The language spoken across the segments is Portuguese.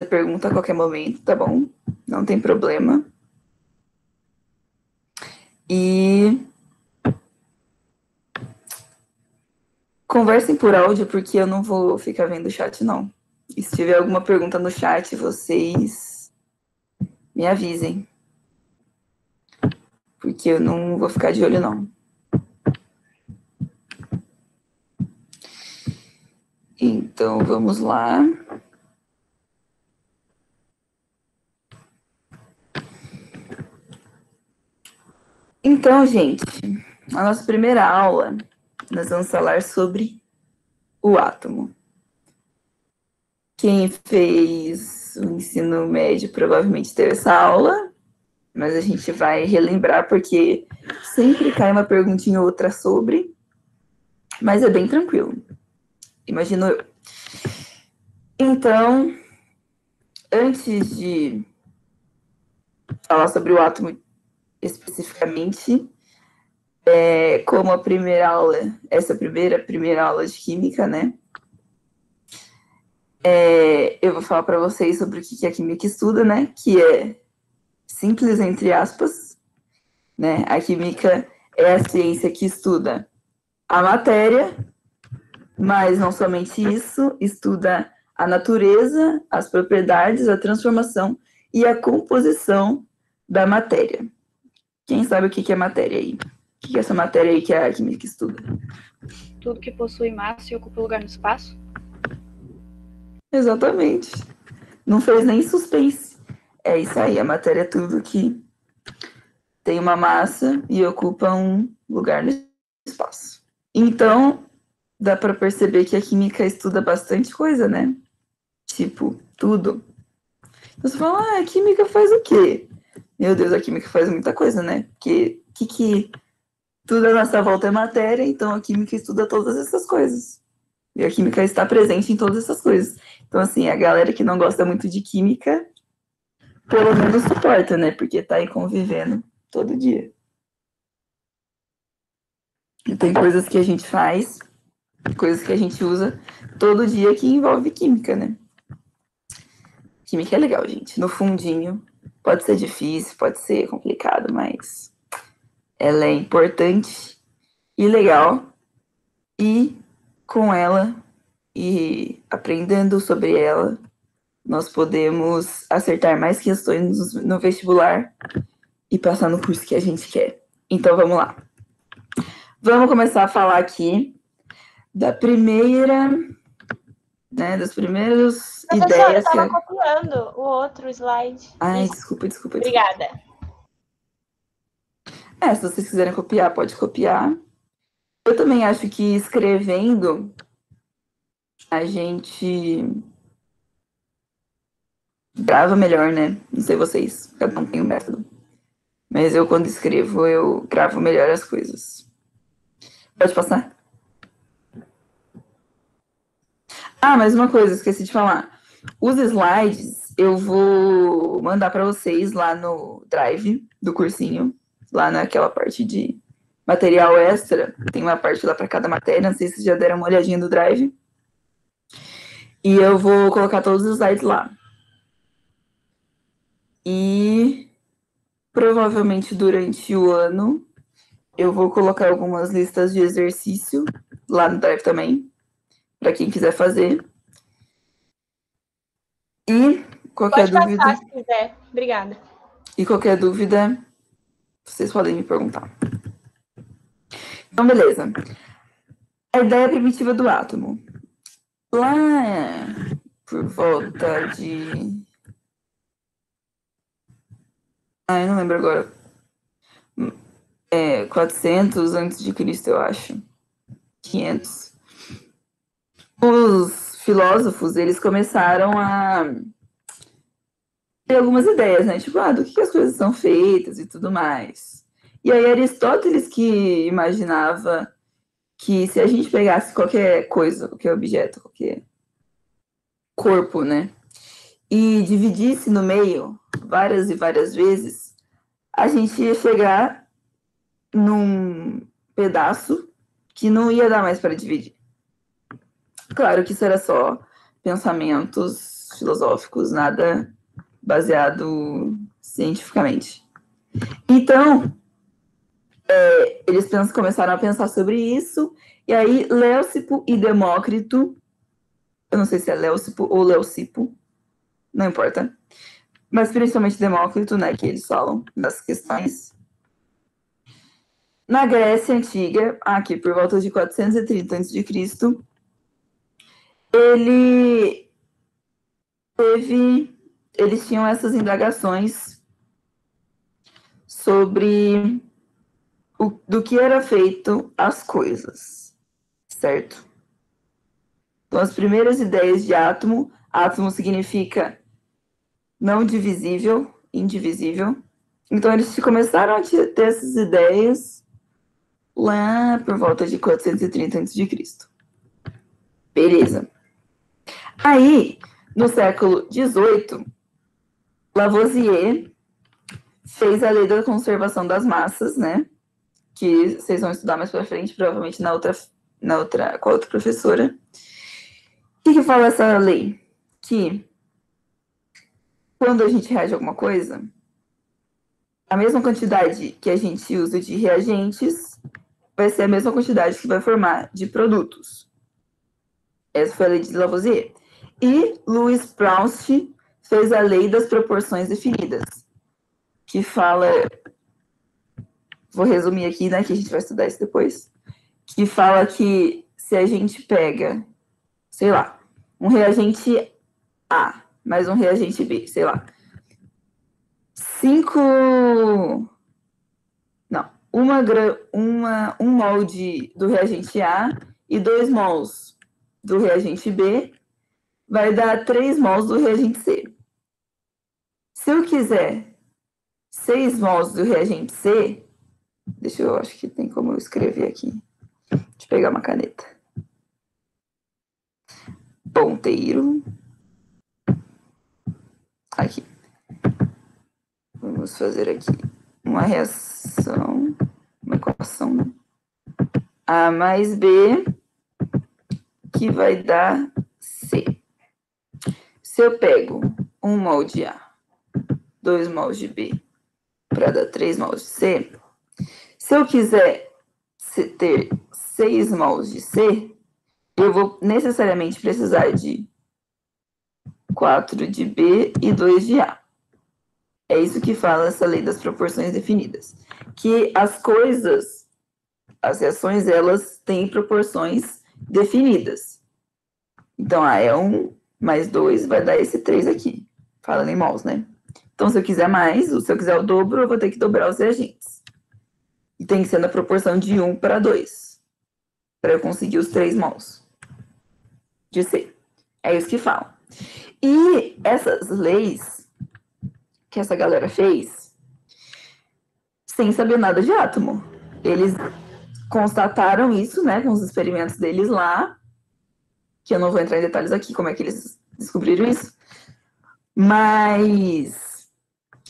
pergunta a qualquer momento, tá bom? Não tem problema. E conversem por áudio, porque eu não vou ficar vendo o chat, não. E se tiver alguma pergunta no chat, vocês me avisem. Porque eu não vou ficar de olho, não. Então, vamos lá. Então, gente, a nossa primeira aula, nós vamos falar sobre o átomo. Quem fez o ensino médio provavelmente teve essa aula, mas a gente vai relembrar porque sempre cai uma perguntinha ou outra sobre, mas é bem tranquilo, imagino eu. Então, antes de falar sobre o átomo especificamente, como a primeira aula, essa primeira aula de química, né? Eu vou falar para vocês sobre o que a química estuda, né? Que é simples, entre aspas, né? A química é a ciência que estuda a matéria, mas não somente isso, estuda a natureza, as propriedades, a transformação e a composição da matéria. Quem sabe o que é matéria aí? O que é essa matéria aí que a química estuda? Tudo que possui massa e ocupa lugar no espaço? Exatamente. Não fez nem suspense. É isso aí, a matéria é tudo que tem uma massa e ocupa um lugar no espaço. Então, dá para perceber que a química estuda bastante coisa, né? Tipo, tudo. Você fala, a química faz o quê? Meu Deus, a química faz muita coisa, né? Porque tudo à nossa volta é matéria, então a química estuda todas essas coisas. E a química está presente em todas essas coisas. Então, assim, a galera que não gosta muito de química, pelo menos suporta, né? Porque tá aí convivendo todo dia. E tem coisas que a gente faz, coisas que a gente usa todo dia que envolve química, né? Química é legal, gente. No fundinho, pode ser difícil, pode ser complicado, mas ela é importante e legal. E com ela e aprendendo sobre ela, nós podemos acertar mais questões no vestibular e passar no curso que a gente quer. Então vamos lá. Vamos começar a falar aqui da primeira, né, das primeiras Professora, ideias. eu estava copiando o outro slide. Ai, Isso. desculpa. Obrigada. Se vocês quiserem copiar, pode copiar. Eu também acho que escrevendo a gente grava melhor, né? Não sei vocês, cada um tem um método. Mas eu, quando escrevo, eu gravo melhor as coisas. Pode passar? Mais uma coisa, esqueci de falar. Os slides eu vou mandar para vocês lá no Drive do cursinho, lá naquela parte de material extra. Tem uma parte lá para cada matéria, não sei se vocês já deram uma olhadinha no Drive. E eu vou colocar todos os slides lá. E provavelmente durante o ano eu vou colocar algumas listas de exercício lá no Drive também, para quem quiser fazer. E qualquer Pode dúvida. passar se quiser. Obrigada. E qualquer dúvida, vocês podem me perguntar. Então, beleza. A ideia primitiva do átomo. Lá por volta de. Eu não lembro agora. 400 antes de Cristo, eu acho. 500. Os filósofos, eles começaram a ter algumas ideias, né? Tipo, do que as coisas são feitas e tudo mais. E aí Aristóteles que imaginava que se a gente pegasse qualquer coisa, qualquer objeto, qualquer corpo, né? E dividisse no meio várias e várias vezes, a gente ia chegar num pedaço que não ia dar mais para dividir. Claro que isso era só pensamentos argumentos filosóficos, nada baseado cientificamente. Então, eles começaram a pensar sobre isso, e aí Leucipo e Demócrito, eu não sei se é Leucipo ou Leucipo, não importa, mas principalmente Demócrito, né, que eles falam das questões. Na Grécia Antiga, aqui por volta de 430 a.C., eles tinham essas indagações sobre do que era feito as coisas, certo? Então, as primeiras ideias de átomo significa não divisível, indivisível. Então, eles começaram a ter essas ideias lá por volta de 430 a.C. Beleza. Aí, no século XVIII, Lavoisier fez a lei da conservação das massas, né? Que vocês vão estudar mais pra frente, provavelmente com a outra professora. O que fala essa lei? Que quando a gente reage a alguma coisa, a mesma quantidade que a gente usa de reagentes vai ser a mesma quantidade que vai formar de produtos. Essa foi a lei de Lavoisier. E Louis Proust fez a lei das proporções definidas, que fala... Vou resumir aqui, né, que a gente vai estudar isso depois. Que fala que se a gente pega, sei lá, um reagente A mais um reagente B, sei lá, 1 mol do reagente A e 2 mols do reagente B vai dar 3 mols do reagente C. Se eu quiser 6 mols do reagente C, acho que tem como eu escrever aqui. Deixa eu pegar uma caneta. Ponteiro. Aqui. Vamos fazer aqui uma reação, uma equação, né? A mais B, que vai dar C. Se eu pego 1 mol de A, 2 mols de B, para dar 3 mols de C, se eu quiser ter 6 mols de C, eu vou necessariamente precisar de 4 de B e 2 de A. É isso que fala essa lei das proporções definidas. Que as coisas, as reações, elas têm proporções definidas. Então, é 1 mais 2 vai dar esse 3 aqui. Falando em mols, né? Então, se eu quiser mais, ou se eu quiser o dobro, eu vou ter que dobrar os reagentes. E tem que ser na proporção de 1 para 2. Para eu conseguir os 3 mols de C. É isso que fala. E essas leis que essa galera fez, sem saber nada de átomo. Eles constataram isso, né, com os experimentos deles lá, que eu não vou entrar em detalhes aqui, como é que eles descobriram isso, mas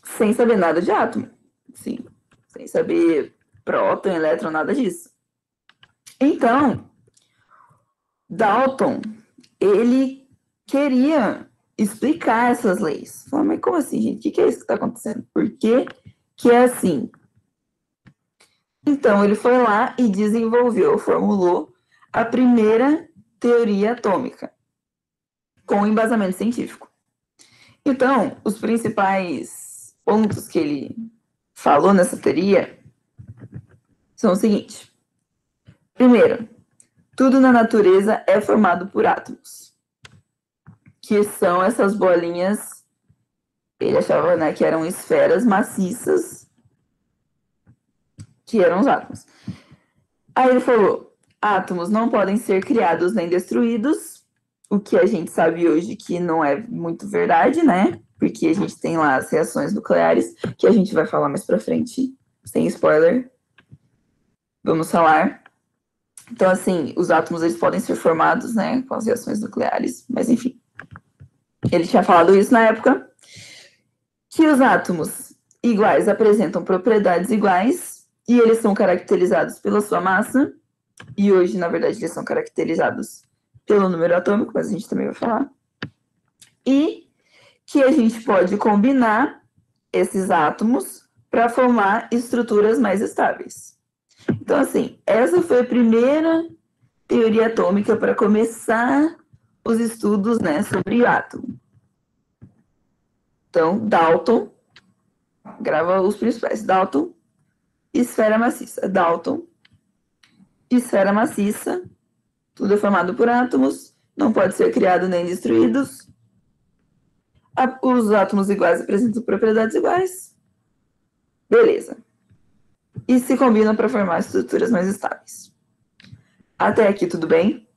sem saber nada de átomo, sim, sem saber próton, elétron, nada disso. Então, Dalton, ele queria explicar essas leis. Falei, mas como assim, gente? O que é isso que está acontecendo? Por que que é assim? Então, ele foi lá e formulou a primeira teoria atômica, com embasamento científico. Então, os principais pontos que ele falou nessa teoria são os seguintes. Primeiro, tudo na natureza é formado por átomos, que são essas bolinhas, ele achava, né, que eram esferas maciças, que eram os átomos. Aí ele falou, átomos não podem ser criados nem destruídos, o que a gente sabe hoje que não é muito verdade, né? Porque a gente tem lá as reações nucleares, que a gente vai falar mais pra frente, sem spoiler. Vamos falar. Então, assim, os átomos, eles podem ser formados, né, com as reações nucleares, mas enfim. Ele tinha falado isso na época, que os átomos iguais apresentam propriedades iguais, e eles são caracterizados pela sua massa, e hoje, na verdade, eles são caracterizados pelo número atômico, mas a gente também vai falar. e que a gente pode combinar esses átomos para formar estruturas mais estáveis. Então, assim, essa foi a primeira teoria atômica para começar os estudos, né, sobre átomo. Então, Dalton, grava os principais. Dalton, esfera maciça. Dalton, esfera maciça, tudo é formado por átomos, não pode ser criado nem destruídos. Os átomos iguais apresentam propriedades iguais. Beleza. E se combinam para formar estruturas mais estáveis. Até aqui, tudo bem?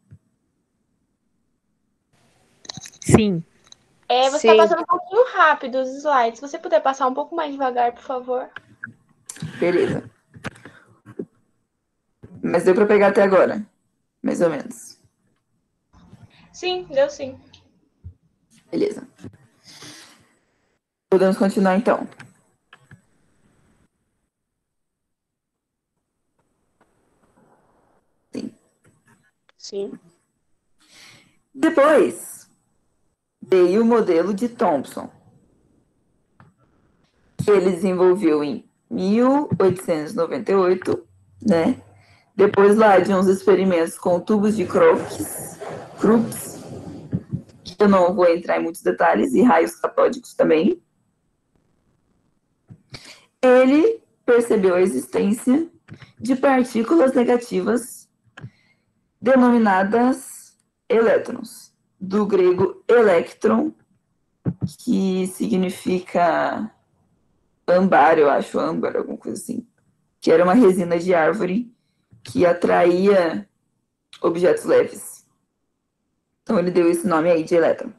Sim. Você tá passando um pouquinho rápido os slides. Se você puder passar um pouco mais devagar, por favor. Beleza. Mas deu para pegar até agora, mais ou menos. Sim, deu sim. Beleza. Podemos continuar, então. Sim. Sim. Depois, veio o modelo de Thomson, que ele desenvolveu em 1898, né? Depois lá de uns experimentos com tubos de Crookes, que eu não vou entrar em muitos detalhes, e raios catódicos também. Ele percebeu a existência de partículas negativas denominadas elétrons, do grego electron, que significa âmbar, eu acho, âmbar, alguma coisa assim, que era uma resina de árvore que atraía objetos leves. Então ele deu esse nome aí de elétron.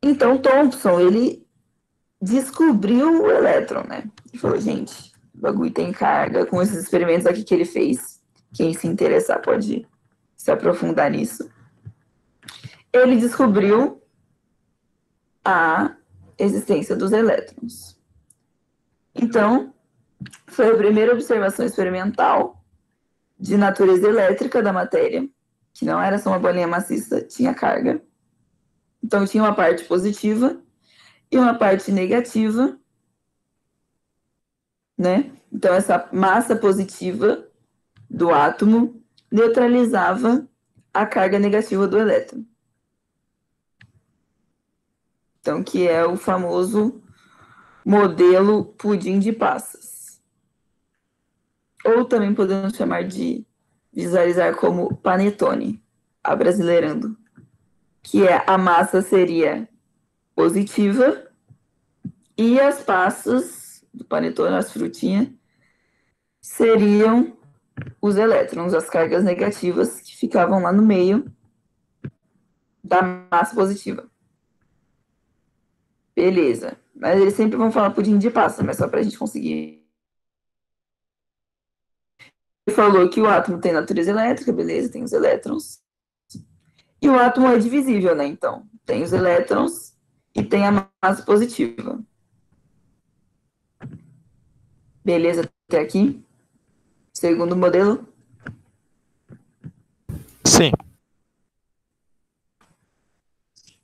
Então Thomson, ele descobriu o elétron, né? Ele falou, gente, o bagulho tem carga, com esses experimentos aqui que ele fez. Quem se interessar pode se aprofundar nisso. Ele descobriu a existência dos elétrons. Então, foi a primeira observação experimental de natureza elétrica da matéria, que não era só uma bolinha maciça, tinha carga. Então, tinha uma parte positiva e uma parte negativa, né? Então, essa massa positiva do átomo neutralizava a carga negativa do elétron. Então, que é o famoso modelo pudim de passas. Ou também podemos chamar de visualizar como panetone, abrasileirando, que é a massa seria positiva e as passas do panetone, as frutinhas, seriam os elétrons, as cargas negativas que ficavam lá no meio da massa positiva. Beleza. Mas eles sempre vão falar pudim de passa, mas só para a gente conseguir. Ele falou que o átomo tem natureza elétrica, beleza, tem os elétrons. E o átomo é divisível, né? Então, tem os elétrons e tem a massa positiva. Beleza até aqui? Segundo modelo? Sim.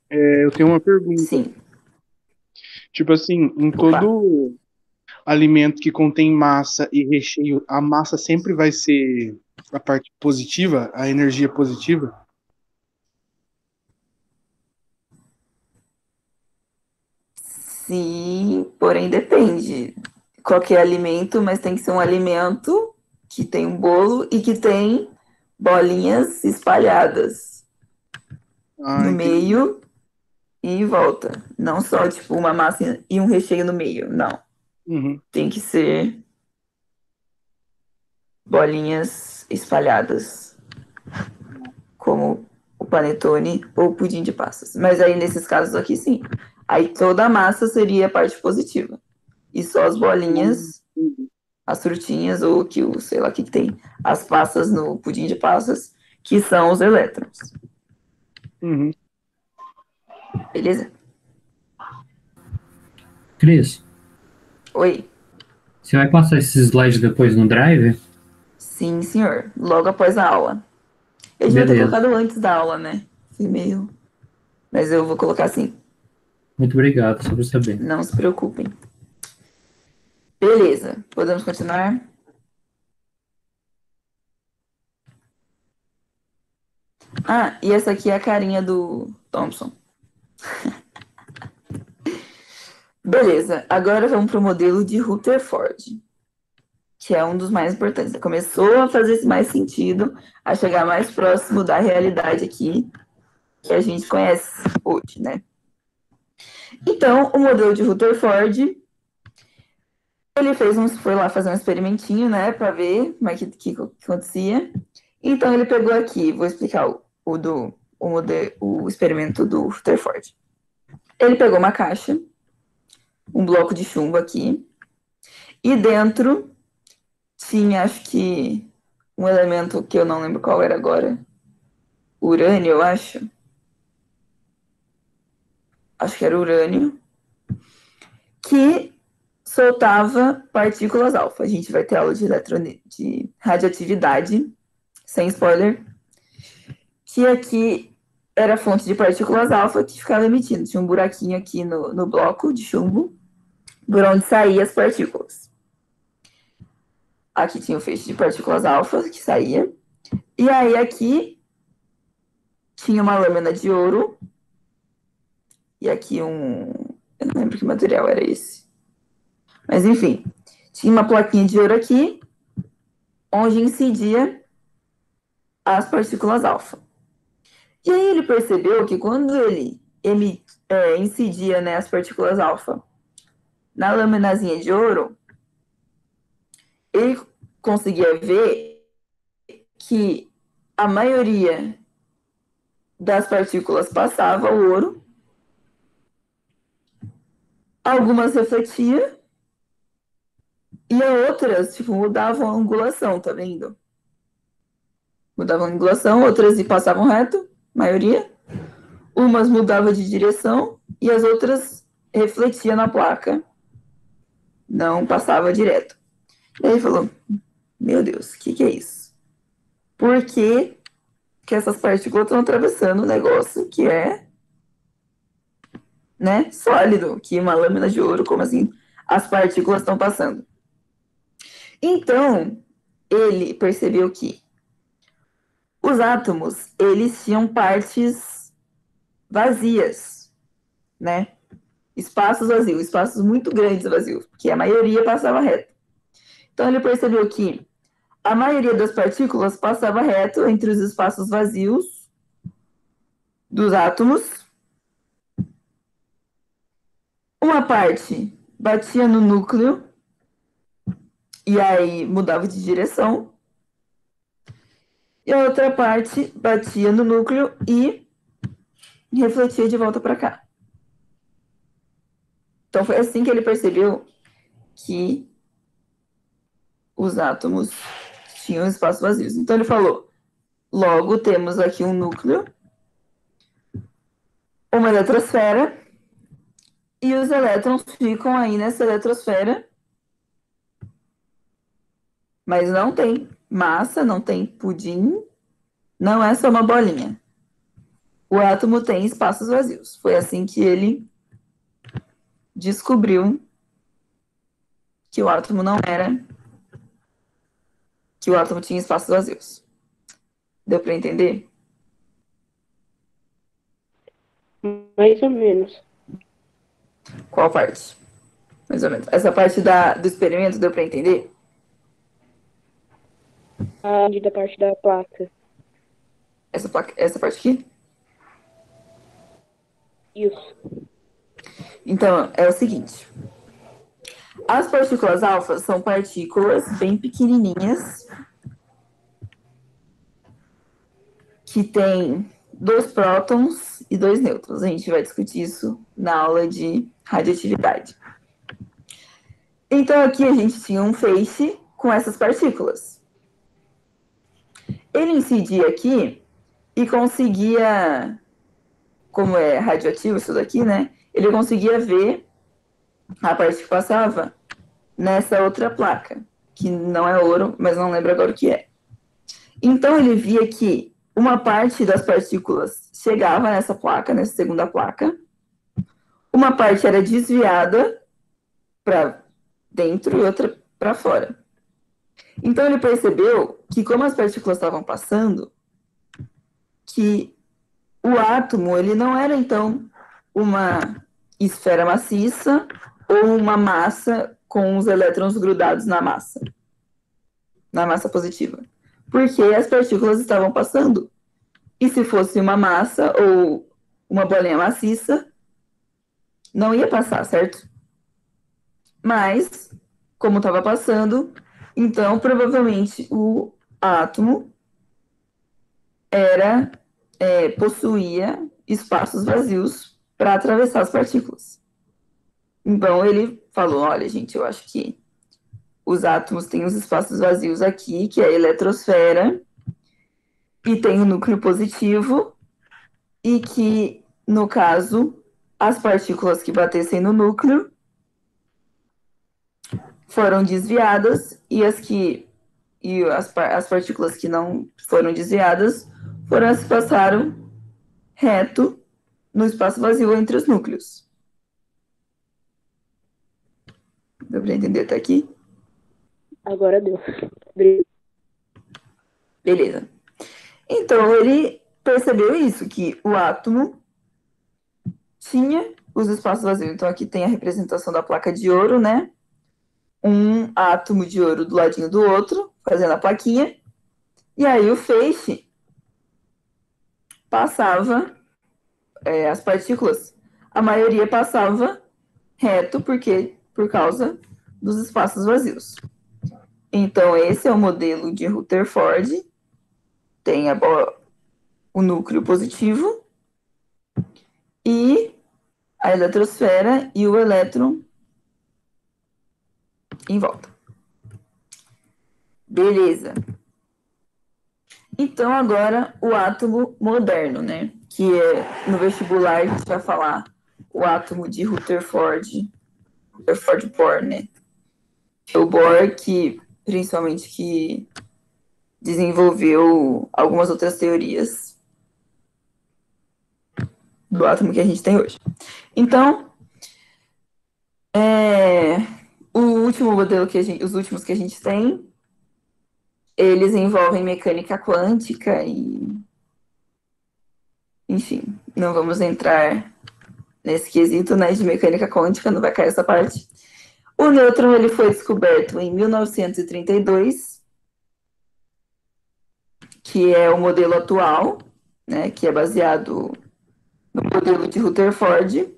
Eu tenho uma pergunta. Sim. Tipo assim, em todo alimento que contém massa e recheio, a massa sempre vai ser a parte positiva, a energia positiva? Sim, porém depende. Qualquer alimento, mas tem que ser um alimento que tem um bolo e que tem bolinhas espalhadas no Entendi. meio e em volta. Não só, tipo, uma massa e um recheio no meio. Não. Uhum. Tem que ser bolinhas espalhadas, como o panetone ou o pudim de passas. Mas aí, nesses casos aqui, sim. Aí toda a massa seria a parte positiva. E só as bolinhas, as frutinhas, ou que o, sei lá o que tem, as passas no pudim de passas, que são os elétrons. Uhum. Beleza? Cris, Oi. você vai passar esses slides depois no Drive? Sim, senhor. Logo após a aula. Eu devia ter Beleza. colocado antes da aula, né? Fui meio Mas eu vou colocar assim. Muito obrigado, só pra saber. Não se preocupem. Beleza, podemos continuar? Ah, e essa aqui é a carinha do Thompson. Beleza, agora vamos para o modelo de Rutherford, que é um dos mais importantes. Começou a fazer mais sentido, a chegar mais próximo da realidade aqui que a gente conhece hoje, né? Então, o modelo de Rutherford, ele foi lá fazer um experimentinho, né, para ver como é que acontecia. Então, ele pegou aqui, vou explicar o experimento do Rutherford. Ele pegou uma caixa, um bloco de chumbo aqui, e dentro tinha, acho que, um elemento que eu não lembro qual era agora. Urânio, eu acho. Acho que era urânio. Que soltava partículas alfa. A gente vai ter aula de radioatividade, sem spoiler. Que aqui era a fonte de partículas alfa que ficava emitindo. Tinha um buraquinho aqui no bloco de chumbo, por onde saíam as partículas. Aqui tinha o feixe de partículas alfa que saía. E aí aqui tinha uma lâmina de ouro. E aqui eu não lembro que material era esse. Mas enfim, tinha uma plaquinha de ouro aqui, onde incidia as partículas alfa. E aí ele percebeu que quando ele incidia, né, as partículas alfa na laminazinha de ouro, ele conseguia ver que a maioria das partículas passava o ouro, algumas refletia e outras, tipo, mudavam a angulação, tá vendo? Mudavam a angulação, outras passavam reto, maioria. Umas mudavam de direção e as outras refletiam na placa. Não passava direto. E aí ele falou, meu Deus, o que é isso? Por que essas partículas estão atravessando um negócio que é, né, sólido, que uma lâmina de ouro, como assim as partículas estão passando? Então, ele percebeu que os átomos, eles tinham partes vazias, né? Espaços vazios, espaços muito grandes vazios, porque a maioria passava reto. Então, ele percebeu que a maioria das partículas passava reto entre os espaços vazios dos átomos. Uma parte batia no núcleo e aí mudava de direção. E a outra parte batia no núcleo e refletia de volta para cá. Então foi assim que ele percebeu que os átomos tinham espaços vazios. Então ele falou, logo temos aqui um núcleo, uma eletrosfera, e os elétrons ficam aí nessa eletrosfera, mas não tem massa, não tem pudim, não é só uma bolinha. O átomo tem espaços vazios. Foi assim que ele descobriu que o átomo não era, que o átomo tinha espaços vazios. Deu para entender? Mais ou menos. Qual parte? Mais ou menos. Essa parte do experimento deu para entender? Da parte da placa. Essa parte aqui? Isso. Então, é o seguinte. As partículas alfa são partículas bem pequenininhas que têm 2 prótons e 2 nêutrons. A gente vai discutir isso na aula de radioatividade. Então, aqui a gente tinha um feixe com essas partículas. Ele incidia aqui e conseguia, como é radioativo isso daqui, né? Ele conseguia ver a parte que passava nessa outra placa, que não é ouro, mas não lembro agora o que é. Então, ele via que uma parte das partículas chegava nessa placa, nessa segunda placa, uma parte era desviada para dentro e outra para fora. Então ele percebeu que, como as partículas estavam passando, que o átomo ele não era então uma esfera maciça ou uma massa com os elétrons grudados na massa positiva, porque as partículas estavam passando. E se fosse uma massa ou uma bolinha maciça, não ia passar, certo? Mas, como estava passando, então provavelmente o átomo possuía espaços vazios para atravessar as partículas. Então ele falou, olha, gente, eu acho que os átomos têm os espaços vazios aqui, que é a eletrosfera, e tem o núcleo positivo, e que, no caso, as partículas que batessem no núcleo foram desviadas, e as partículas que não foram desviadas foram as que passaram reto no espaço vazio entre os núcleos. Deu para entender até aqui? Agora deu. Beleza. Então, ele percebeu isso, que o átomo tinha os espaços vazios. Então, aqui tem a representação da placa de ouro, né? Um átomo de ouro do ladinho do outro, fazendo a plaquinha. E aí, o feixe passava, as partículas, a maioria passava reto, por causa dos espaços vazios. Então, esse é o modelo de Rutherford. Tem o núcleo positivo e a eletrosfera e o elétron em volta. Beleza. Então, agora, o átomo moderno, né? Que no vestibular a gente vai falar o átomo de Rutherford Bohr, né? O Bohr, principalmente, que desenvolveu algumas outras teorias do átomo que a gente tem hoje. Então, os últimos que a gente tem, eles envolvem mecânica quântica e, enfim, não vamos entrar nesse quesito, né, de mecânica quântica, não vai cair essa parte. O nêutron, ele foi descoberto em 1932, que é o modelo atual, né, que é baseado no modelo de Rutherford,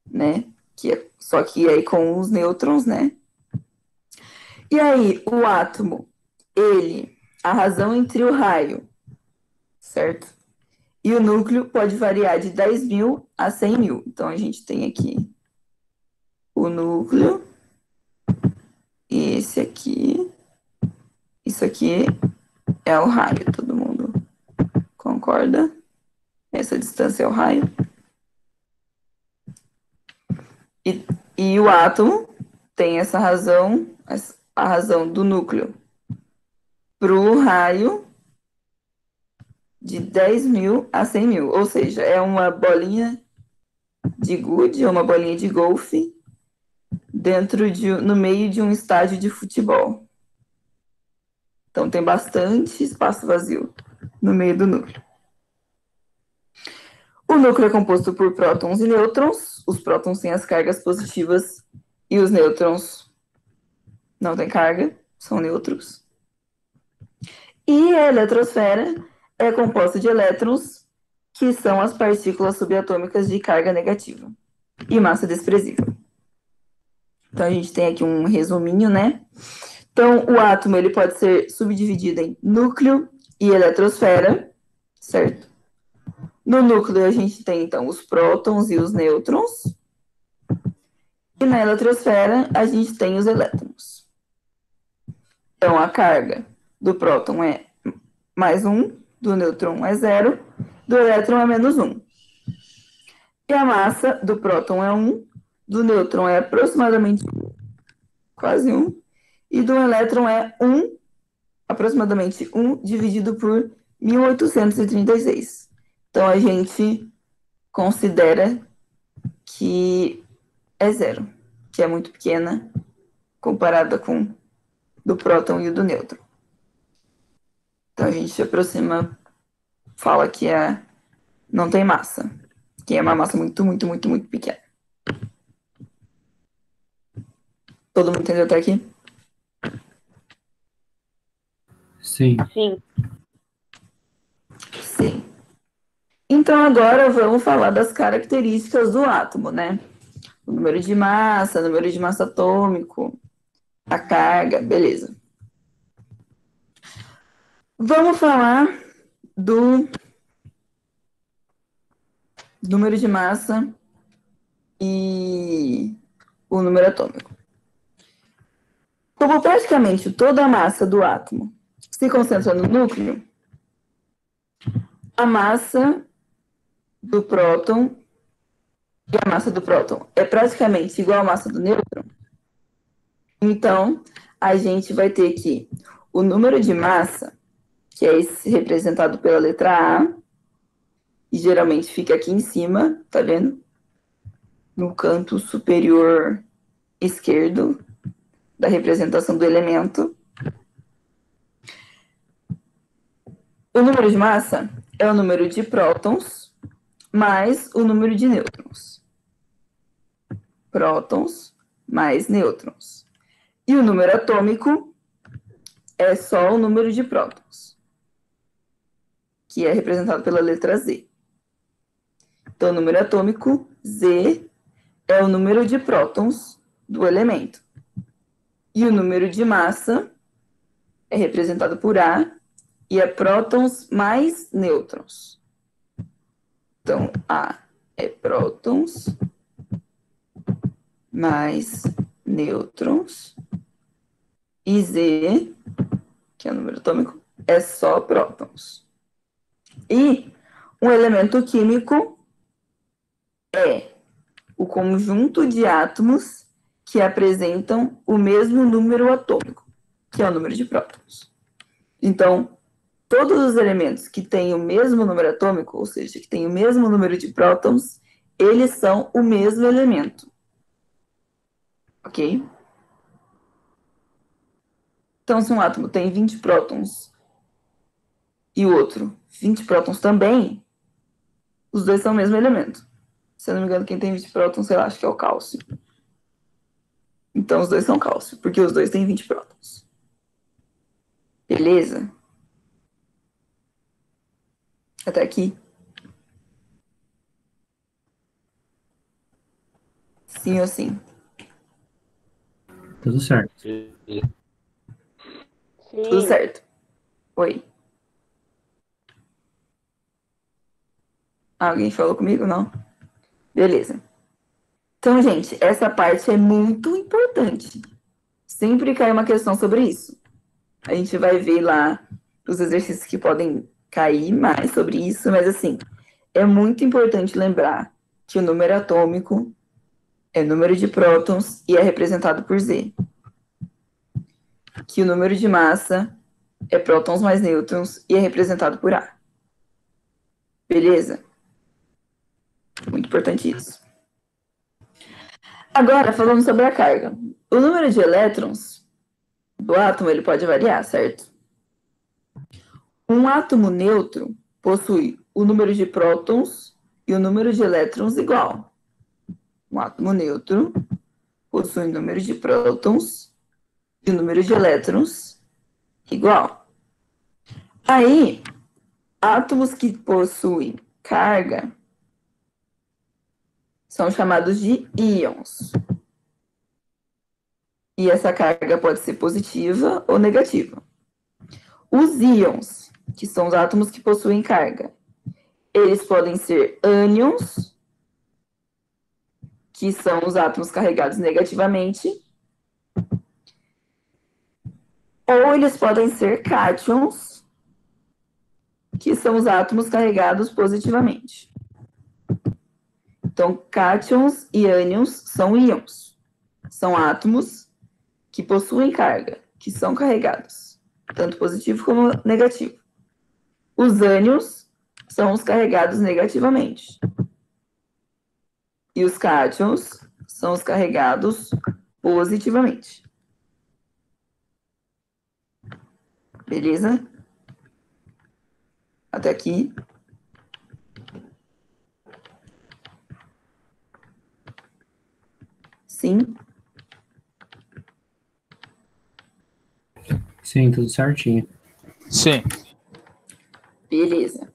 né, só que aí com os nêutrons, né. E aí, o átomo, a razão entre o raio, certo? E o núcleo pode variar de 10.000 a 100.000. Então, a gente tem aqui o núcleo, e esse aqui, isso aqui é o raio, todo mundo concorda? Essa distância é o raio. E o átomo tem essa razão, a razão do núcleo para o raio de 10.000 a 100.000. Ou seja, é uma bolinha de gude ou uma bolinha de golfe no meio de um estádio de futebol. Então, tem bastante espaço vazio no meio do núcleo. O núcleo é composto por prótons e nêutrons. Os prótons têm as cargas positivas e os nêutrons não têm carga, são neutros. E a eletrosfera é composta de elétrons, que são as partículas subatômicas de carga negativa e massa desprezível. Então, a gente tem aqui um resuminho, né? Então, o átomo ele pode ser subdividido em núcleo e eletrosfera, certo? No núcleo, a gente tem, então, os prótons e os nêutrons. E na eletrosfera, a gente tem os elétrons. Então, a carga do próton é +1, do nêutron é 0, do elétron é -1. E a massa do próton é 1, do nêutron é aproximadamente quase 1, e do elétron é 1, aproximadamente 1, dividido por 1836. Então, a gente considera que é zero, que é muito pequena comparada com do próton e o do nêutron. Então, a gente se aproxima, fala que não tem massa, que é uma massa muito, muito, muito, muito pequena. Todo mundo entendeu até aqui? Sim. Sim. Sim. Então, agora vamos falar das características do átomo, né? O número de massa atômico, a carga, beleza. Vamos falar do número de massa e o número atômico. Como praticamente toda a massa do átomo se concentra no núcleo, a massa do próton e a massa do próton é praticamente igual à massa do nêutron. Então, a gente vai ter que o número de massa, que é esse representado pela letra A, e geralmente fica aqui em cima, tá vendo? No canto superior esquerdo da representação do elemento. O número de massa é o número de prótons mais o número de nêutrons. Prótons mais nêutrons. E o número atômico é só o número de prótons, que é representado pela letra Z. Então, o número atômico, Z, é o número de prótons do elemento. E o número de massa é representado por A, e é prótons mais nêutrons. Então, A é prótons mais nêutrons. E Z, que é o número atômico, é só prótons. E um elemento químico é o conjunto de átomos que apresentam o mesmo número atômico, que é o número de prótons. Então, todos os elementos que têm o mesmo número atômico, ou seja, que têm o mesmo número de prótons, eles são o mesmo elemento. Ok? Então, se um átomo tem 20 prótons e o outro 20 prótons também, os dois são o mesmo elemento. Se eu não me engano, quem tem 20 prótons, sei lá, acho que é o cálcio. Então, os dois são cálcio, porque os dois têm 20 prótons. Beleza? Até aqui? Sim ou sim? Tudo certo. Tudo Sim. certo. Oi. Alguém falou comigo? Não? Beleza. Então, gente, essa parte é muito importante. Sempre cai uma questão sobre isso. A gente vai ver lá os exercícios que podem cair mais sobre isso, mas assim, é muito importante lembrar que o número atômico é número de prótons e é representado por Z. Que o número de massa é prótons mais nêutrons e é representado por A. Beleza? Muito importante isso. Agora, falando sobre a carga. O número de elétrons do átomo, ele pode variar, certo? Um átomo neutro possui o número de prótons e o número de elétrons igual. Um átomo neutro possui o número de prótons e o número de elétrons igual. Aí, átomos que possuem carga são chamados de íons. E essa carga pode ser positiva ou negativa. Os íons, que são os átomos que possuem carga, eles podem ser ânions, que são os átomos carregados negativamente, ou eles podem ser cátions, que são os átomos carregados positivamente. Então, cátions e ânions são íons. São átomos que possuem carga, que são carregados, tanto positivo como negativo. Os ânions são os carregados negativamente. E os cátions são os carregados positivamente. Beleza? Até aqui. Sim? Sim, tudo certinho. Sim. Beleza.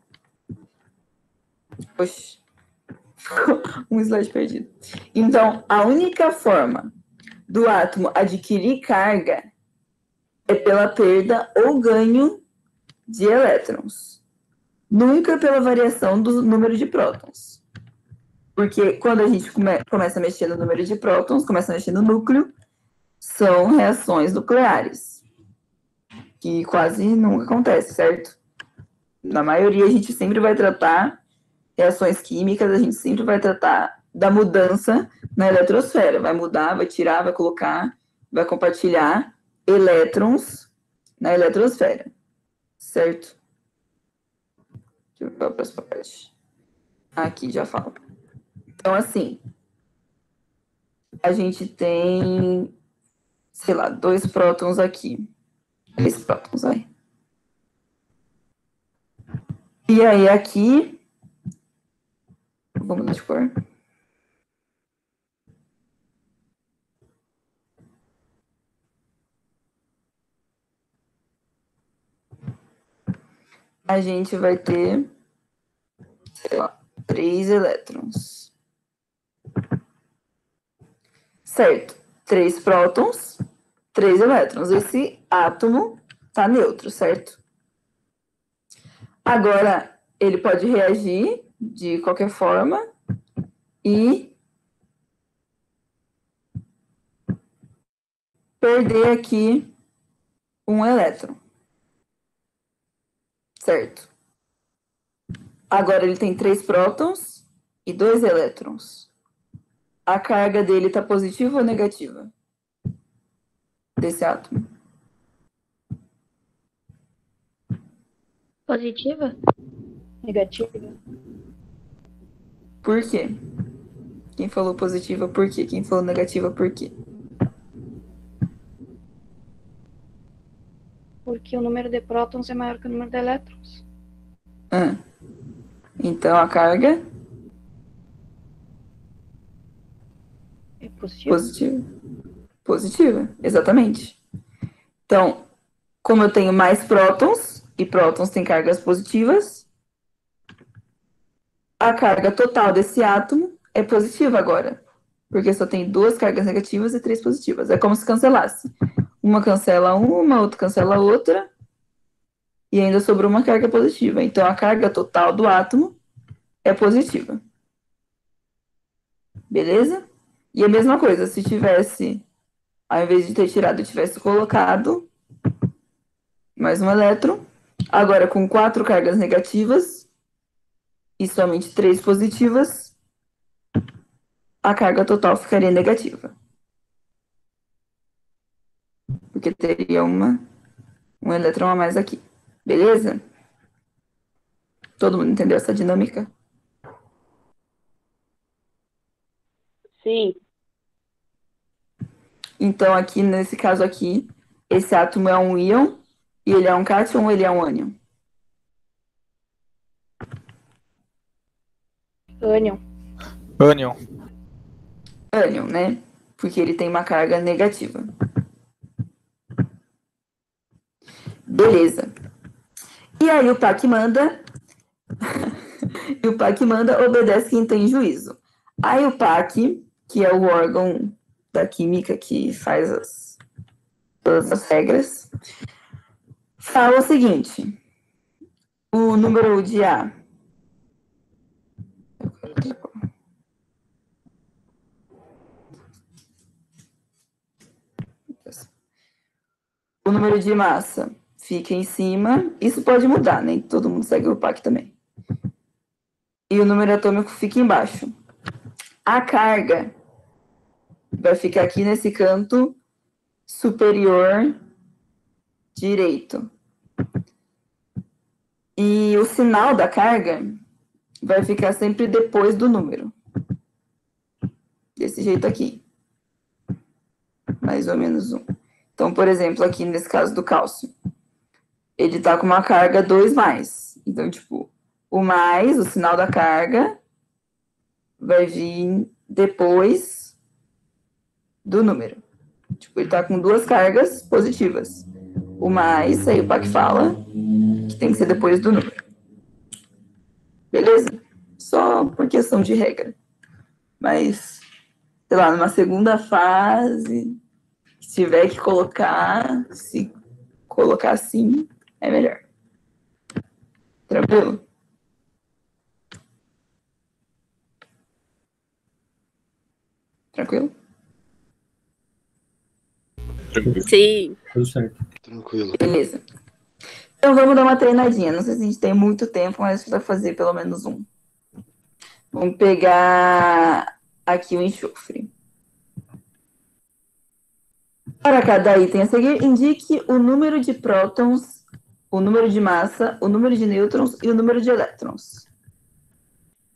Oxi. Ficou um slide perdido. Então, a única forma do átomo adquirir carga é pela perda ou ganho de elétrons. Nunca pela variação do número de prótons. Porque quando a gente começa a mexer no número de prótons, começa a mexer no núcleo, são reações nucleares. Que quase nunca acontece, certo? Na maioria, a gente sempre vai tratar reações químicas, a gente sempre vai tratar da mudança na eletrosfera. Vai mudar, vai tirar, vai colocar, vai compartilhar elétrons na eletrosfera. Certo? Deixa eu ver a próxima parte. Aqui já falo. Então, assim, a gente tem, sei lá, 2 prótons aqui. 3 prótons aí. E aí, aqui, vou mudar de cor. A gente vai ter, sei lá, 3 elétrons. Certo. 3 prótons, 3 elétrons. Esse átomo tá neutro, certo? Agora, ele pode reagir de qualquer forma e perder aqui um elétron. Certo. Agora ele tem 3 prótons e 2 elétrons. A carga dele está positiva ou negativa? Desse átomo. Positiva? Negativa? Por quê? Quem falou positiva, por quê? Quem falou negativa, por quê? Porque o número de prótons é maior que o número de elétrons. Então a carga É positivo? positiva. Positiva, exatamente. Então, como eu tenho mais prótons, e prótons têm cargas positivas, a carga total desse átomo é positiva agora. Porque só tem 2 cargas negativas e 3 positivas. É como se cancelasse. Uma cancela uma, outra cancela outra, e ainda sobrou uma carga positiva. Então, a carga total do átomo é positiva. Beleza? E a mesma coisa, se tivesse, ao invés de ter tirado, eu tivesse colocado mais um elétron, agora com 4 cargas negativas e somente 3 positivas, a carga total ficaria negativa. Porque teria um elétron a mais aqui. Beleza? Todo mundo entendeu essa dinâmica? Sim. Então, aqui, nesse caso aqui, esse átomo é um íon, e ele é um cátion ou ele é um ânion? Ânion. Ânion. Ânion, né? Porque ele tem uma carga negativa. Beleza. E aí o PAC manda... e o PAC manda obedece quem tem juízo. Aí o PAC, que é o órgão da química que faz todas as regras, fala o seguinte: o número de A. O número de massa fica em cima. Isso pode mudar, né? Todo mundo segue o PAC também. E o número atômico fica embaixo. A carga vai ficar aqui nesse canto superior direito. E o sinal da carga vai ficar sempre depois do número. Desse jeito aqui. Mais ou menos 1. Então, por exemplo, aqui nesse caso do cálcio, ele tá com uma carga 2+. Então, tipo, o mais, o sinal da carga, vai vir depois do número. Tipo, ele tá com 2 cargas positivas. O mais, aí o PAC fala que tem que ser depois do número. Beleza? Só por questão de regra. Mas, sei lá, numa segunda fase, se tiver que colocar, se colocar assim, é melhor. Tranquilo? Tranquilo? Sim. Tudo certo. Tranquilo. Beleza. Então vamos dar uma treinadinha. Não sei se a gente tem muito tempo, mas vai fazer pelo menos um. Vamos pegar aqui o enxofre. Para cada item a seguir, indique o número de prótons, o número de massa, o número de nêutrons e o número de elétrons.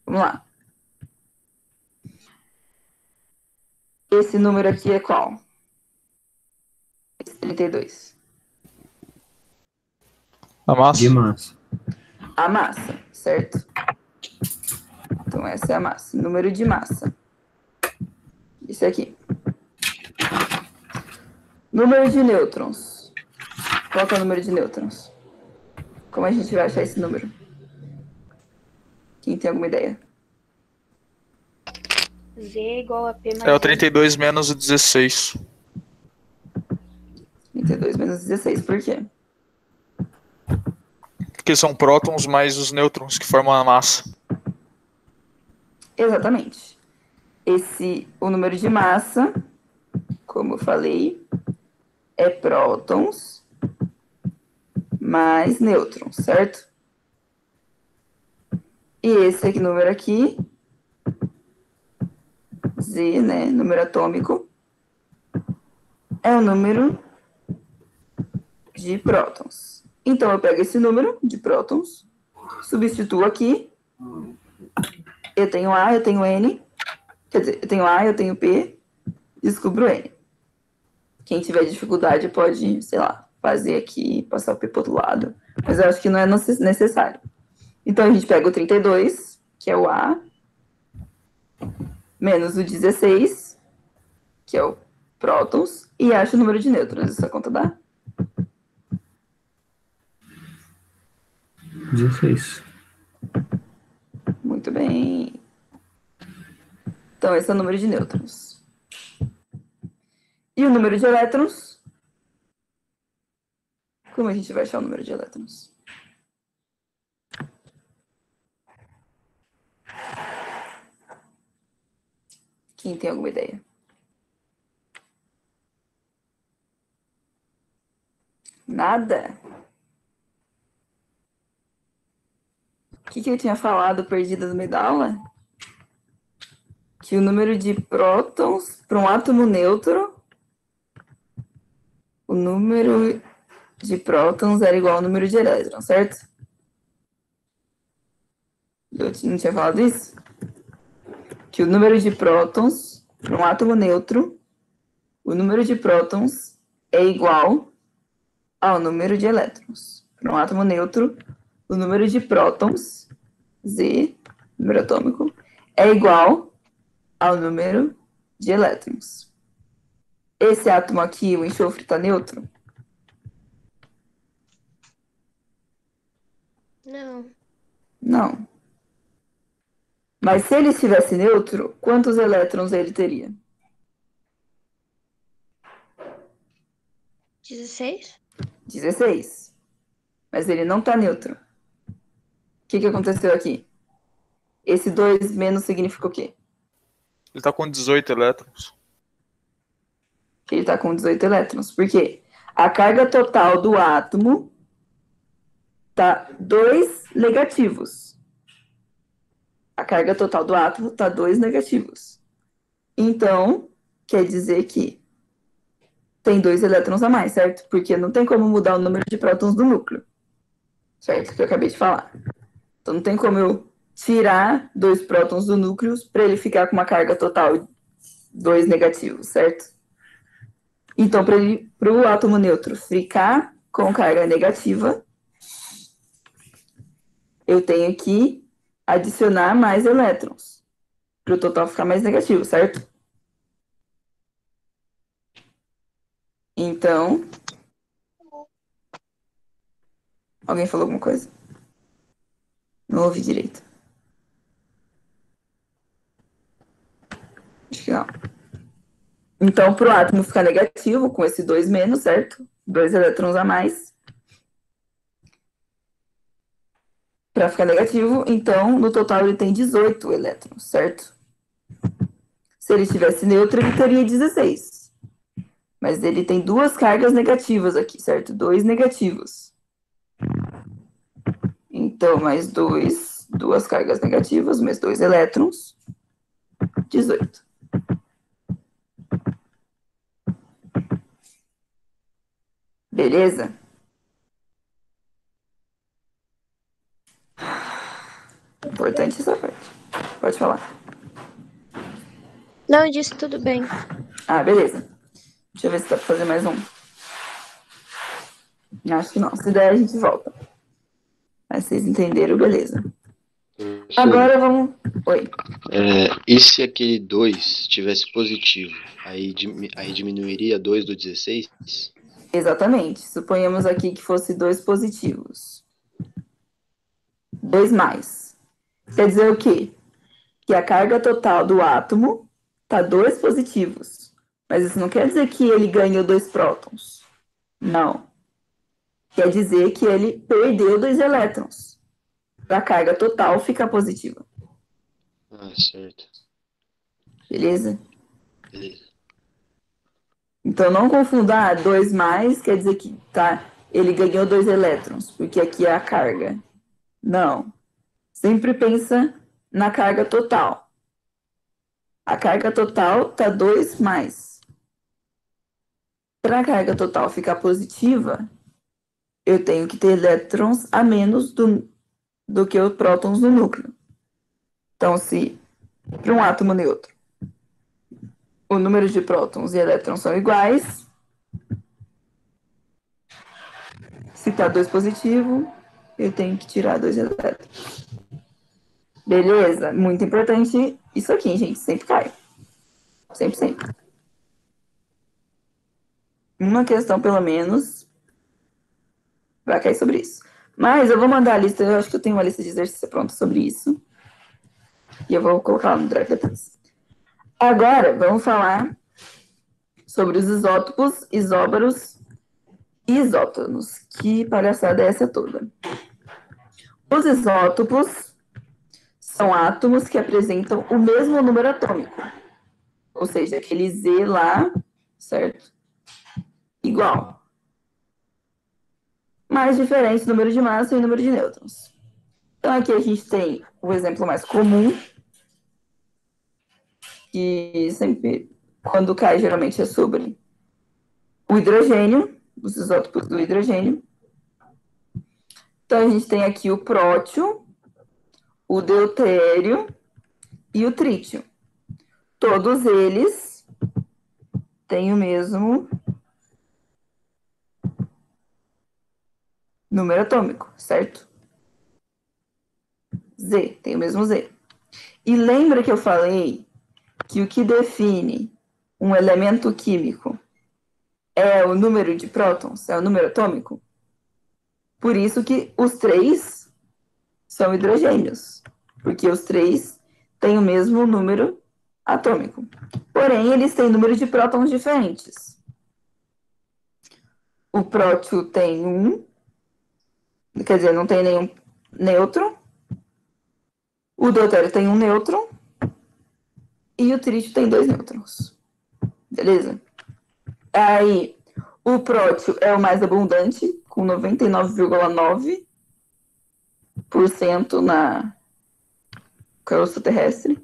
Vamos lá. Esse número aqui é qual? Esse 32. A massa? De massa. A massa, certo? Então essa é a massa. Número de massa. Esse aqui. Número de nêutrons. Qual que é o número de nêutrons? Como a gente vai achar esse número? Quem tem alguma ideia? Z igual a P mais É o N. 32 menos o 16. 32 menos 16. Por quê? Porque são prótons mais os nêutrons que formam a massa. Exatamente. O número de massa, como eu falei, é prótons mais nêutrons, certo? E esse aqui, número aqui, Z, né, número atômico, é o número de prótons. Então, eu pego esse número de prótons, substituo aqui, eu tenho A, eu tenho N, quer dizer, eu tenho A, eu tenho P, descubro N. Quem tiver dificuldade pode, sei lá, fazer aqui, passar o P para o outro lado, mas eu acho que não é necessário. Então, a gente pega o 32, que é o A, menos o 16, que é o prótons, e acha o número de nêutrons. Essa conta dá? 16. Muito bem. Então, esse é o número de nêutrons. E o número de elétrons? Como a gente vai achar o número de elétrons? Quem tem alguma ideia? Nada? O que eu tinha falado perdida no meio da aula? Que o número de prótons para um átomo neutro, o número de prótons era igual ao número de elétrons, certo? Eu não tinha falado isso? Que o número de prótons para um átomo neutro, o número de prótons é igual ao número de elétrons. Para um átomo neutro, o número de prótons, Z, número atômico, é igual ao número de elétrons. Esse átomo aqui, o enxofre, está neutro? Não. Não. Mas se ele estivesse neutro, quantos elétrons ele teria? 16? 16. Mas ele não está neutro. O que aconteceu aqui? Esse 2 menos significa o quê? Ele tá com 18 elétrons. Que ele está com 18 elétrons. Por quê? A carga total do átomo está 2 negativos. A carga total do átomo está 2 negativos. Então, quer dizer que tem 2 elétrons a mais, certo? Porque não tem como mudar o número de prótons do núcleo. certo? Que eu acabei de falar. Então não tem como eu tirar 2 prótons do núcleo para ele ficar com uma carga total 2 negativos, certo? Então, para o átomo neutro ficar com carga negativa, eu tenho que adicionar mais elétrons para o total ficar mais negativo, certo? Então, alguém falou alguma coisa? Não ouvi direito. Acho que não. Então, para o átomo ficar negativo, com esse 2 menos, certo? 2 elétrons a mais. Para ficar negativo, então, no total ele tem 18 elétrons, certo? Se ele estivesse neutro, ele teria 16. Mas ele tem 2 cargas negativas aqui, certo? 2 negativos. Então, mais 2 cargas negativas, mais 2 elétrons, 18. Beleza? Importante essa parte. Pode falar. Não, eu disse tudo bem. Ah, beleza. Deixa eu ver se dá pra fazer mais um. Acho que não. Se der, a gente volta. Mas vocês entenderam, beleza. Agora vamos... Oi. E se aquele 2 tivesse positivo, aí diminuiria 2 do 16? Exatamente. Suponhamos aqui que fosse 2 positivos. 2 mais. Quer dizer o quê? Que a carga total do átomo tá 2 positivos. Mas isso não quer dizer que ele ganhou 2 prótons. Não. Quer dizer que ele perdeu 2 elétrons. Para a carga total ficar positiva. Ah, certo. Beleza? Beleza. Então não confunda, 2 mais quer dizer que ele ganhou 2 elétrons, porque aqui é a carga. Não. Sempre pensa na carga total. A carga total tá 2 mais. Para a carga total ficar positiva, eu tenho que ter elétrons a menos do que os prótons no núcleo. Então, se para um átomo neutro o número de prótons e elétrons são iguais, se está 2 positivo, eu tenho que tirar 2 elétrons. Beleza? Muito importante isso aqui, gente. Sempre cai. Sempre, sempre. Uma questão, pelo menos, vai cair sobre isso. Mas eu vou mandar a lista, eu acho que eu tenho uma lista de exercício pronta sobre isso. E eu vou colocar lá no Drive depois. Agora, vamos falar sobre os isótopos, isóbaros e isótonos. Que palhaçada é essa toda? Os isótopos são átomos que apresentam o mesmo número atômico. Ou seja, aquele Z lá, certo? Igual. Mas diferente número de massa e número de nêutrons. Então, aqui a gente tem o exemplo mais comum, que sempre, quando cai, geralmente é sobre o hidrogênio, os isótopos do hidrogênio. Então, a gente tem aqui o prótio, o deutério e o trítio. Todos eles têm o mesmo número atômico, certo? Z, tem o mesmo Z. E lembra que eu falei que o que define um elemento químico é o número de prótons, é o número atômico? Por isso que os 3 são hidrogênios, porque os 3 têm o mesmo número atômico. Porém, eles têm número de prótons diferentes. O prótio tem 1, quer dizer, não tem nenhum nêutron. O deutério tem 1 nêutron. E o trítio tem 2 nêutrons. Beleza? Aí, o prótio é o mais abundante, com 99,9% na crosta terrestre.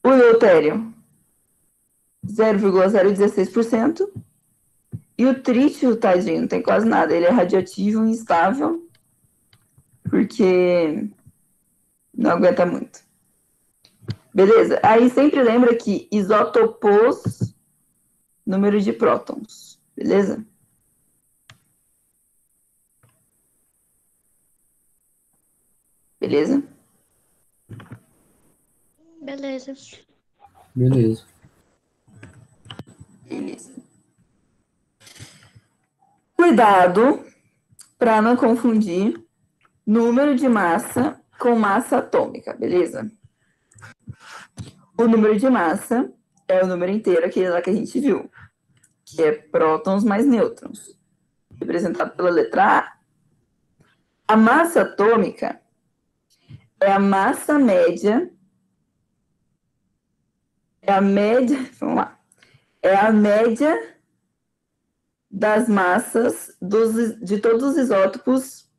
O deutério, 0,016%. E o trítio, tadinho, não tem quase nada. Ele é radioativo e instável, porque não aguenta muito. Beleza? Aí sempre lembra que isótopos, número de prótons. Beleza? Beleza? Beleza. Beleza. Beleza. Cuidado para não confundir número de massa com massa atômica, beleza? O número de massa é o número inteiro, aquele lá que a gente viu, que é prótons mais nêutrons, representado pela letra A. A massa atômica é a massa média, vamos lá, é a média das massas de todos os isótopos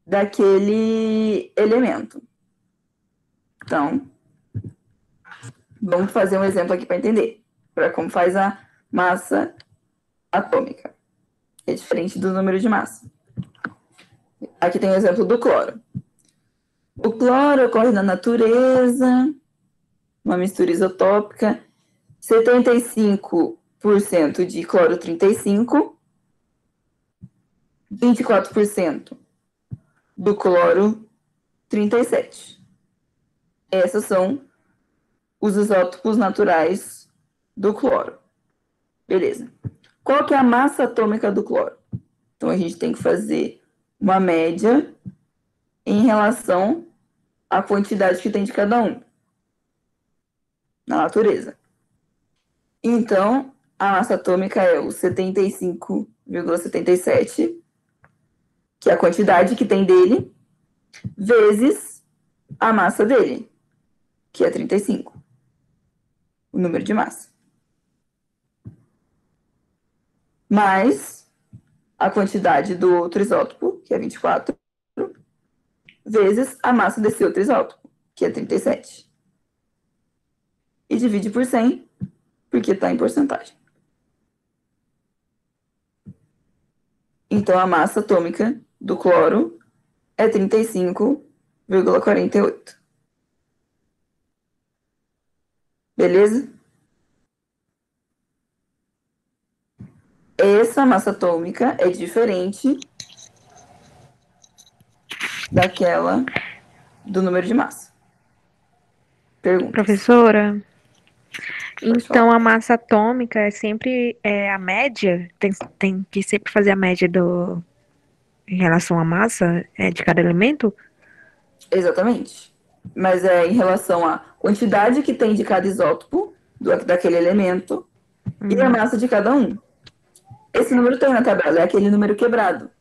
daquele elemento. Então, vamos fazer um exemplo aqui para entender, para como faz a massa atômica. É diferente do número de massa. Aqui tem o exemplo do cloro. O cloro ocorre na natureza, uma mistura isotópica, 75% de cloro 35, 24% do cloro 37. Esses são os isótopos naturais do cloro. Beleza. Qual que é a massa atômica do cloro? Então, a gente tem que fazer uma média em relação à quantidade que tem de cada um na natureza. Então, a massa atômica é o 75,77, que é a quantidade que tem dele, vezes a massa dele, que é 35, o número de massa. Mais a quantidade do outro isótopo, que é 24, vezes a massa desse outro isótopo, que é 37. E divide por 100, porque está em porcentagem. Então, a massa atômica do cloro é 35,48. Beleza? Essa massa atômica é diferente daquela do número de massa. Perguntas? Professora, Pode então falar. a massa atômica é sempre a média? Tem que sempre fazer a média em relação à massa de cada elemento? Exatamente. Mas é em relação à quantidade que tem de cada isótopo daquele elemento e a massa de cada um. Esse número tem na tabela, é aquele número quebrado.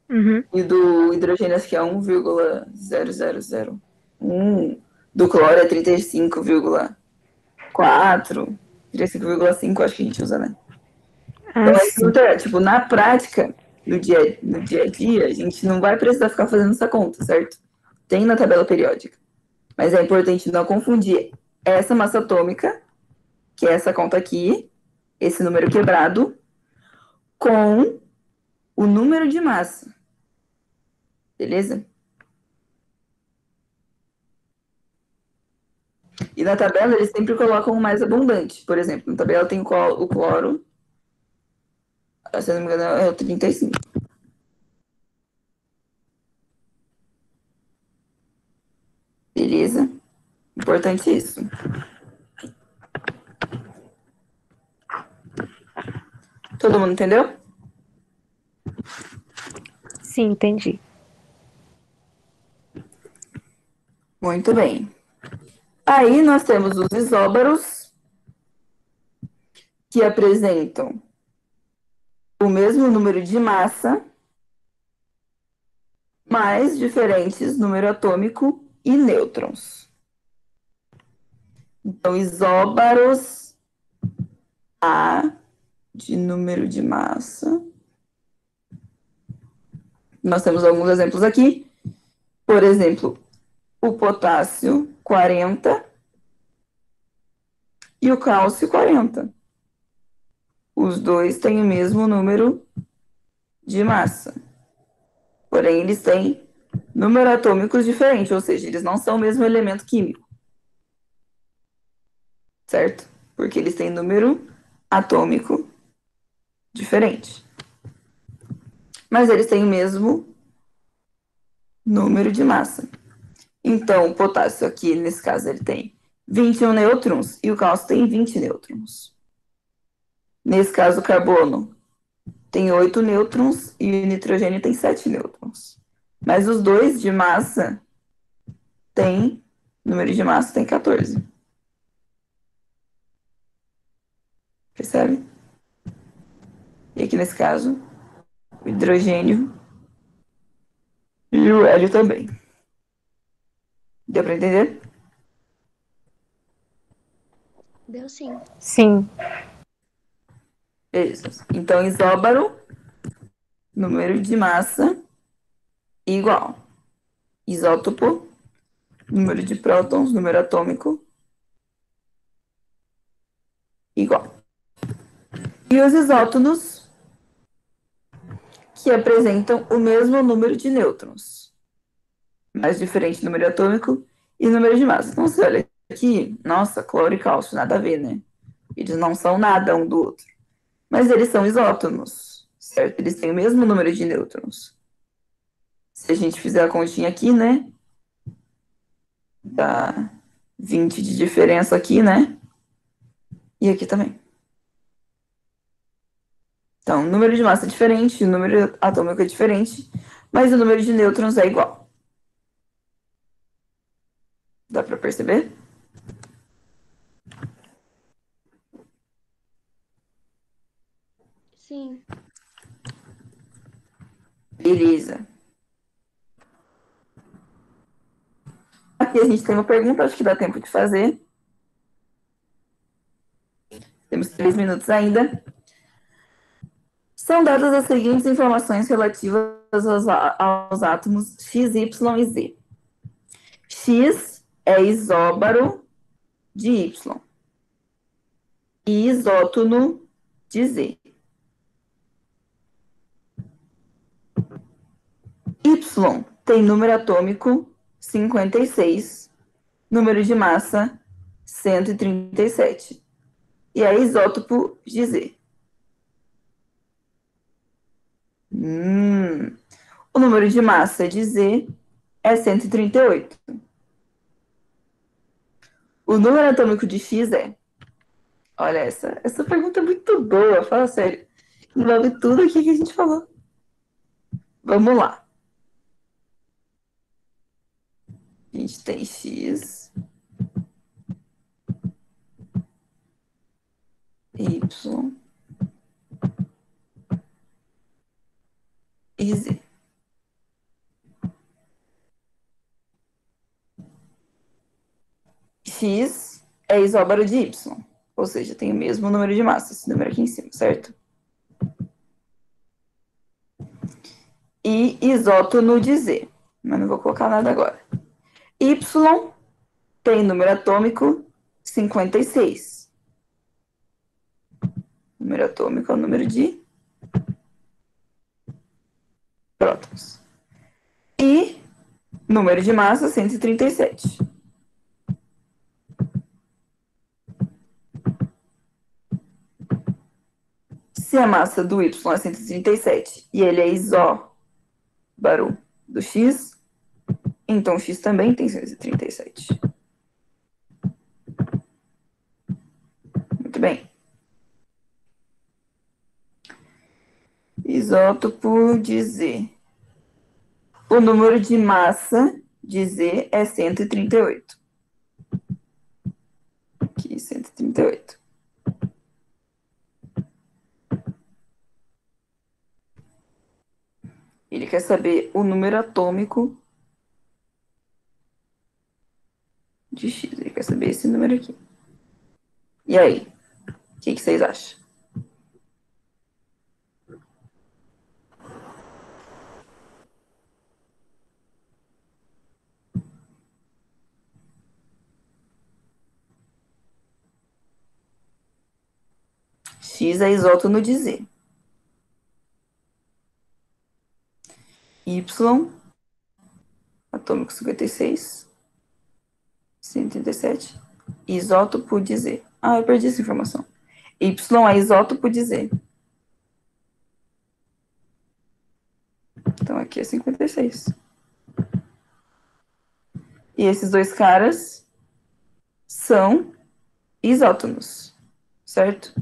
Uhum. E do hidrogênio acho que é 1,0001. Do cloro é 35,4. 35,5 acho que a gente usa, né? Então, tipo, na prática, no dia a dia, a gente não vai precisar ficar fazendo essa conta, certo? Tem na tabela periódica. Mas é importante não confundir essa massa atômica, que é essa conta aqui, esse número quebrado, com o número de massa. Beleza? E na tabela eles sempre colocam o mais abundante. Por exemplo, na tabela tem o cloro, se eu não me engano, é o 35. Beleza? Importante isso. Todo mundo entendeu? Sim, entendi. Muito bem. Aí nós temos os isóbaros, que apresentam o mesmo número de massa, mas diferentes número atômico e nêutrons. Então, isóbaros A de número de massa. Nós temos alguns exemplos aqui. Por exemplo, o potássio 40 e o cálcio 40. Os dois têm o mesmo número de massa. Porém, eles têm número atômicos diferentes, ou seja, eles não são o mesmo elemento químico. Certo? Porque eles têm número atômico diferente. Mas eles têm o mesmo número de massa. Então, o potássio aqui, nesse caso, ele tem 21 nêutrons e o cálcio tem 20 nêutrons. Nesse caso, o carbono tem 8 nêutrons e o nitrogênio tem 7 nêutrons. Mas os dois de massa têm, número de massa tem 14. Percebe? E aqui nesse caso, o hidrogênio e o hélio também. Deu para entender? Deu sim. Sim. Beleza. Então, isóbaro, número de massa igual. Isótopo, número de prótons, número atômico igual. E os isótonos, que apresentam o mesmo número de nêutrons, mas diferente número atômico e número de massa. Então, você olha aqui, nossa, cloro e cálcio, nada a ver, né? Eles não são nada um do outro. Mas eles são isótonos, certo? Eles têm o mesmo número de nêutrons. Se a gente fizer a continha aqui, né? Dá 20 de diferença aqui, né? E aqui também. Então, o número de massa é diferente, o número atômico é diferente, mas o número de nêutrons é igual. Dá para perceber? Sim. Beleza. Aqui a gente tem uma pergunta, acho que dá tempo de fazer. Temos 3 minutos ainda. São dadas as seguintes informações relativas aos átomos X, Y e Z. X é isóbaro de Y e isótono de Z. Y tem número atômico 56, número de massa 137 e é isótopo de Z. O número de massa de Z é 138. O número atômico de X é... Olha, essa pergunta é muito boa, fala sério. Envolve tudo aqui que a gente falou. Vamos lá. A gente tem X, Y e Z. X é isóbaro de Y, ou seja, tem o mesmo número de massa, esse número aqui em cima, certo? E isótono de Z, mas não vou colocar nada agora. Y tem número atômico 56. Número atômico é o número de prótons. E número de massa 137. Se a massa do Y é 137 e ele é isóbaro do X, então X também tem 137. Muito bem. Isótopo de Z. O número de massa de Z é 138. Aqui, 138. Ele quer saber o número atômico de X. Ele quer saber esse número aqui. E aí? O que vocês acham? X é isótono de Z. Y, atômico 56, 137, isótopo de Z. Ah, eu perdi essa informação. Y é isótopo de Z. Então aqui é 56. E esses dois caras são isótonos, certo?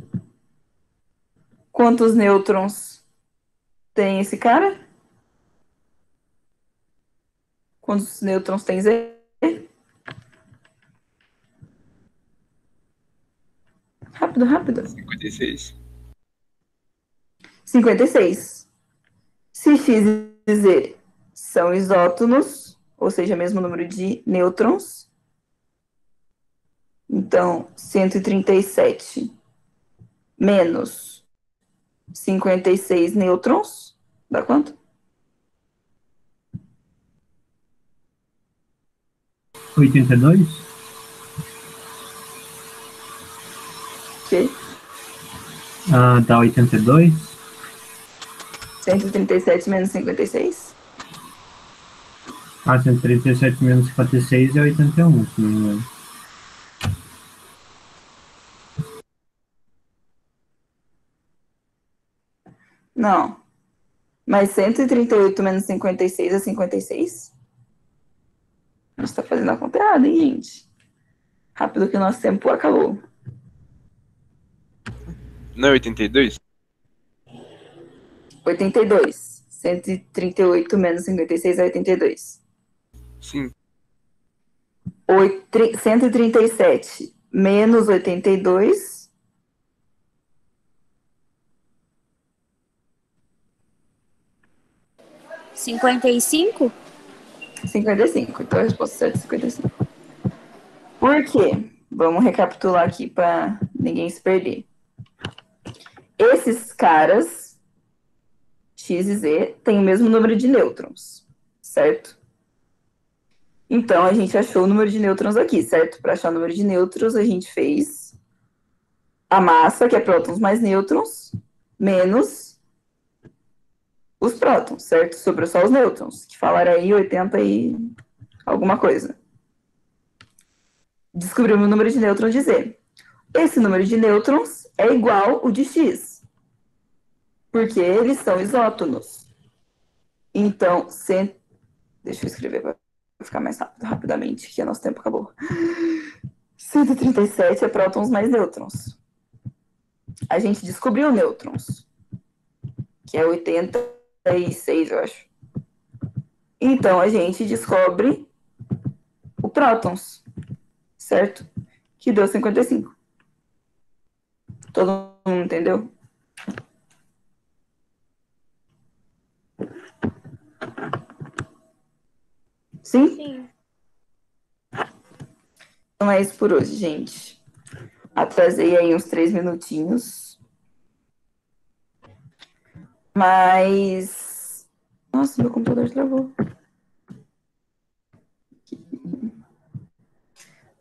Quantos nêutrons tem esse cara? Quantos nêutrons tem Z? Rápido, rápido. 56. 56. Se X e Z são isótonos, ou seja, mesmo número de nêutrons, então 137 menos 56 nêutrons, dá quanto? 82? Que? Dá 82? 137 menos 56? 137 menos 56 é 81, se não me engano. Não. Mas 138 menos 56 é 56? A gente tá fazendo a conta errada, hein, gente? Rápido que o nosso tempo acabou. Não é 82? 82. 138 menos 56 é 82. Sim. 137 menos 82. R$ 55? 55. Então a resposta certa é 55. Por quê? Vamos recapitular aqui para ninguém se perder. Esses caras, X e Z, têm o mesmo número de nêutrons, certo? Então, a gente achou o número de nêutrons aqui, certo? Para achar o número de nêutrons, a gente fez a massa, que é prótons mais nêutrons, menos os prótons, certo? Sobrou só os nêutrons, que falaram aí 80 e alguma coisa. Descobrimos o número de nêutrons de Z. Esse número de nêutrons é igual ao de X, porque eles são isótonos. Então, deixa eu escrever para ficar mais rápido, rapidamente, que o nosso tempo acabou. 137 é prótons mais nêutrons. A gente descobriu nêutrons, que é 86, eu acho. Então, a gente descobre o prótons, certo? Que deu 55. Todo mundo entendeu? Sim? Sim. Então é isso por hoje, gente. Atrasei aí uns 3 minutinhos. Mas... Nossa, meu computador travou.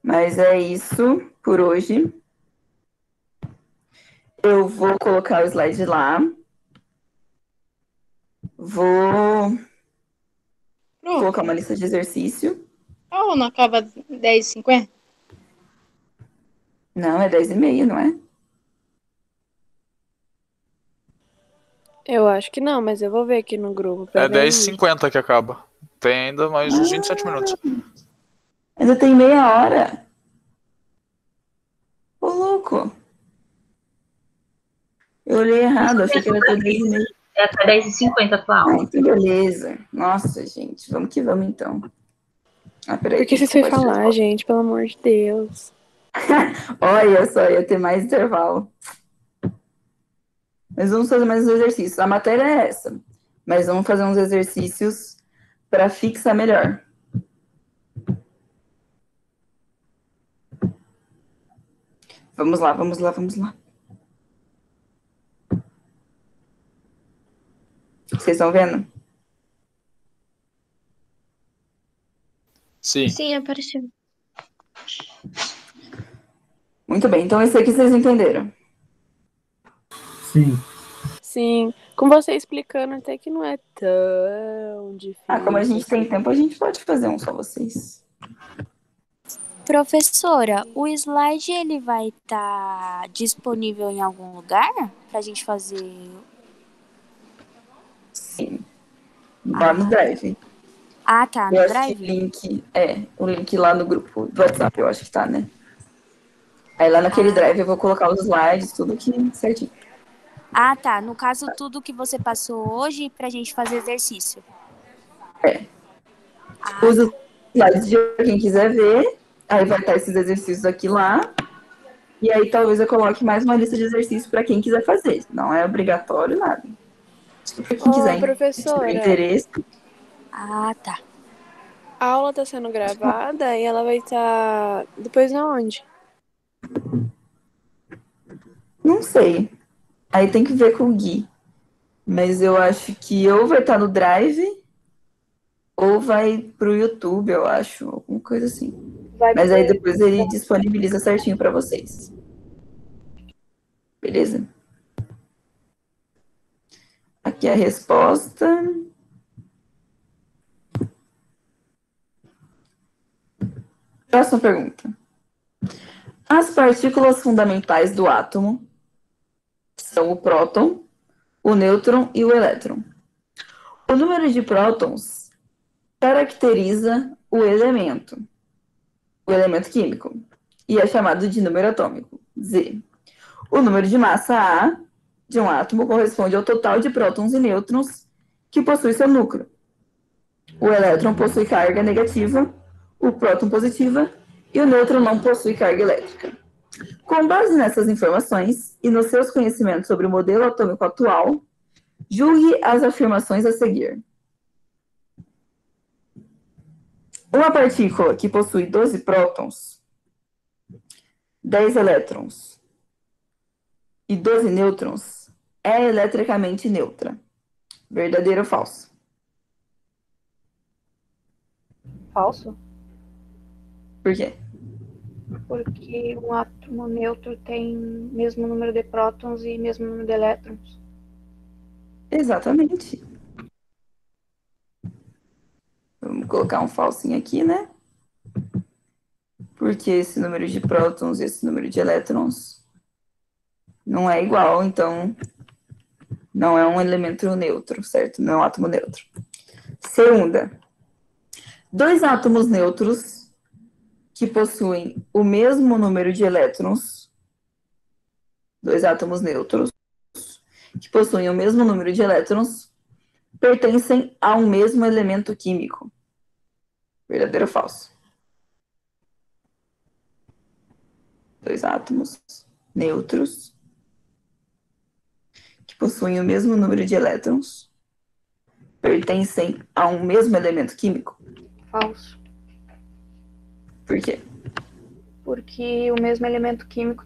Mas é isso por hoje. Eu vou colocar o slide lá. Vou colocar uma lista de exercício. Oh, não acaba 10h50? Não, é 10h30, não é? Eu acho que não, mas eu vou ver aqui no grupo. É Peraí. 10h50 que acaba. Tem ainda mais uns 27 minutos. Ainda tem meia hora. Ô, louco. Eu olhei errado, achei que era até 10h30. É até 10h50 a tua Ah, aula. então beleza. Nossa, gente, vamos que vamos então. Ah, peraí. Por que vocês foi falar, gente? Pelo amor de Deus. Olha só, ia ter mais intervalo. Mas vamos fazer mais uns exercícios. A matéria é essa. Mas vamos fazer uns exercícios para fixar melhor. Vamos lá, vamos lá, vamos lá. Vocês estão vendo? Sim. Sim, apareceu. Muito bem, então esse aqui vocês entenderam. Sim. Sim, com você explicando até que não é tão difícil. Como a gente tem assim. tempo, a gente pode fazer um só vocês. Professora, o slide ele vai estar disponível em algum lugar pra gente fazer? Sim. Lá no Drive. Ah, tá, Eu no acho que Drive? o link lá no grupo do WhatsApp, eu acho que tá, né? Aí lá naquele Drive eu vou colocar os slides, tudo que certinho. Ah, tá. No caso, tudo que você passou hoje pra gente fazer exercício. Usa os slides de quem quiser ver, aí vai estar esses exercícios aqui lá. E aí talvez eu coloque mais uma lista de exercícios para quem quiser fazer. Não é obrigatório nada. Tipo, para quem quiser Professora. interesse. Ah, tá. A aula tá sendo gravada e ela vai estar depois aonde? Não sei. Aí tem que ver com o Gui. Mas eu acho que ou vai estar no Drive ou vai pro YouTube, eu acho. Alguma coisa assim. Mas aí depois ele disponibiliza certinho para vocês. Beleza? Aqui é a resposta. Próxima pergunta. As partículas fundamentais do átomo são o próton, o nêutron e o elétron. O número de prótons caracteriza o elemento químico, e é chamado de número atômico, Z. O número de massa A de um átomo corresponde ao total de prótons e nêutrons que possui seu núcleo. O elétron possui carga negativa, o próton positiva, e o nêutron não possui carga elétrica. Com base nessas informações e nos seus conhecimentos sobre o modelo atômico atual, julgue as afirmações a seguir. Uma partícula que possui 12 prótons, 10 elétrons e 12 nêutrons é eletricamente neutra. Verdadeiro ou falso? Falso. Por quê? Porque um átomo neutro tem mesmo número de prótons e mesmo número de elétrons. Exatamente. Vamos colocar um falsinho aqui, né? Porque esse número de prótons e esse número de elétrons não é igual, então não é um elemento neutro, certo? Não é um átomo neutro. Segunda, dois átomos neutros que possuem o mesmo número de elétrons, dois átomos neutros que possuem o mesmo número de elétrons, pertencem a um mesmo elemento químico. Verdadeiro ou falso? Dois átomos neutros que possuem o mesmo número de elétrons pertencem a um mesmo elemento químico? Falso. Por quê? Porque o mesmo elemento químico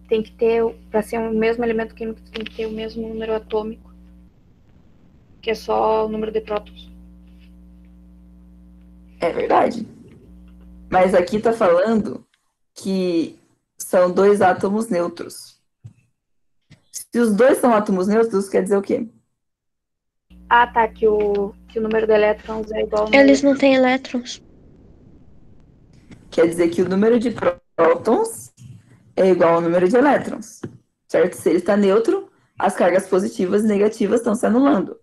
tem que ter, para ser o mesmo elemento químico, tem que ter o mesmo número atômico, que é só o número de prótons. É verdade. Mas aqui tá falando que são dois átomos neutros. Se os dois são átomos neutros, quer dizer o quê? Ah, tá, que o número de elétrons é igual ao número Eles não têm elétrons. Quer dizer que o número de prótons é igual ao número de elétrons, certo? Se ele está neutro, as cargas positivas e negativas estão se anulando.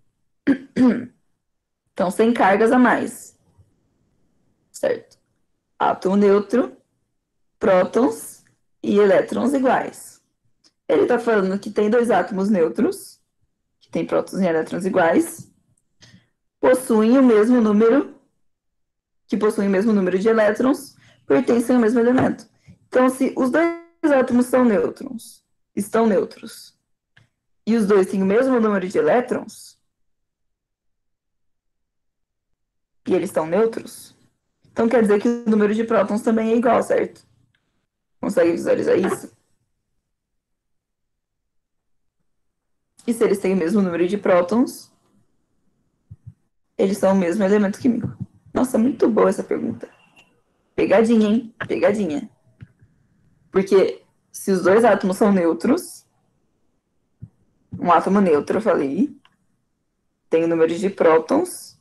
Estão sem cargas a mais, certo? Átomo neutro, prótons e elétrons iguais. Ele está falando que tem dois átomos neutros, que tem prótons e elétrons iguais, possuem o mesmo número de elétrons, pertencem ao mesmo elemento. Então, se os dois átomos estão neutros, e os dois têm o mesmo número de elétrons, e eles estão neutros, então quer dizer que o número de prótons também é igual, certo? Consegue visualizar isso? E se eles têm o mesmo número de prótons, eles são o mesmo elemento químico. Nossa, muito boa essa pergunta. Pegadinha, hein? Pegadinha. Porque se os dois átomos são neutros, Um átomo neutro, eu falei, tem o número de prótons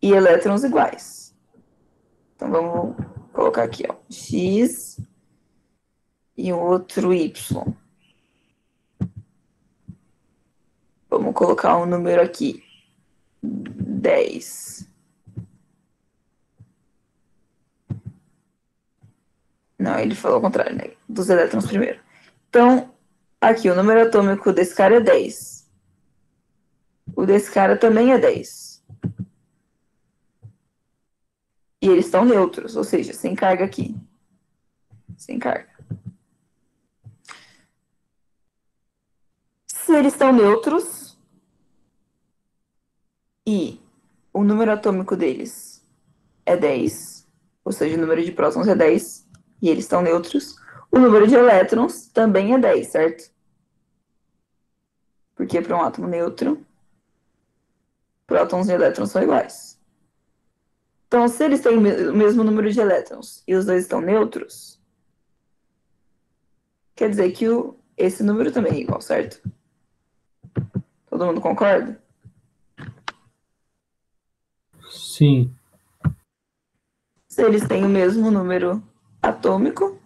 e elétrons iguais. Então, vamos colocar aqui, ó, X e o outro Y. Vamos colocar um número aqui, 10. Não, ele falou ao contrário, né? Dos elétrons primeiro. Então, aqui, o número atômico desse cara é 10. O desse cara também é 10. E eles estão neutros, ou seja, sem carga aqui. Sem carga. Se eles estão neutros e o número atômico deles é 10, ou seja, o número de prótons é 10, e eles estão neutros, o número de elétrons também é 10, certo? Porque para um átomo neutro, prótons e elétrons são iguais. Então, se eles têm o mesmo número de elétrons e os dois estão neutros, quer dizer que esse número também é igual, certo? Todo mundo concorda? Sim. Se eles têm o mesmo número atômico,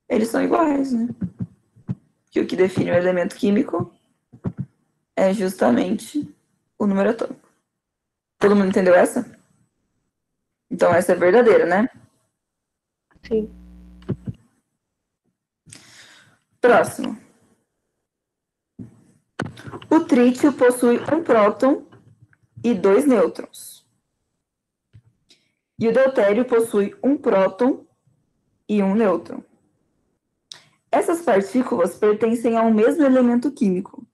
eles são iguais, né? Que o que define o elemento químico é justamente o número atômico. Todo mundo entendeu essa? Então essa é verdadeira, né? Sim. Próximo. O trítio possui um próton e 2 nêutrons. E o deutério possui um próton e um nêutron. Essas partículas pertencem ao mesmo elemento químico,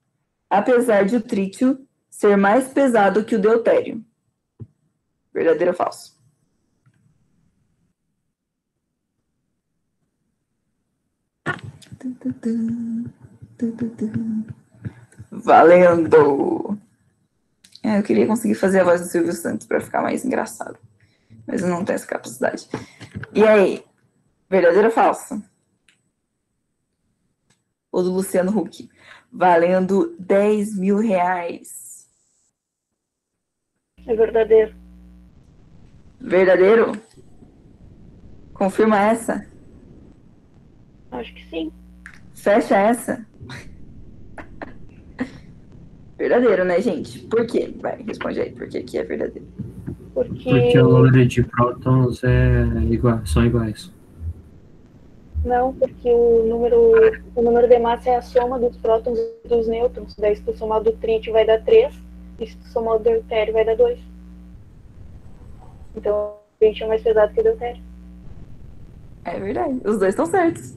apesar de o trítio ser mais pesado que o deutério. Verdadeiro ou falso? Valendo! Eu queria conseguir fazer a voz do Silvio Santos para ficar mais engraçado, mas eu não tenho essa capacidade. E aí? Verdadeiro ou falso? O do Luciano Huck. Valendo 10 mil reais. É verdadeiro. Verdadeiro? Confirma essa? Acho que sim. Fecha essa? Verdadeiro, né, gente? Por quê? Vai, responde aí. Por que que é verdadeiro? Porque o número de prótons são iguais. Não, porque o número de massa é a soma dos prótons e dos nêutrons. Daí, se tu somar do trítio, vai dar 3. E se tu somar o deutério, vai dar 2. Então, o trítio é mais pesado que o deutério. É verdade. Os dois estão certos.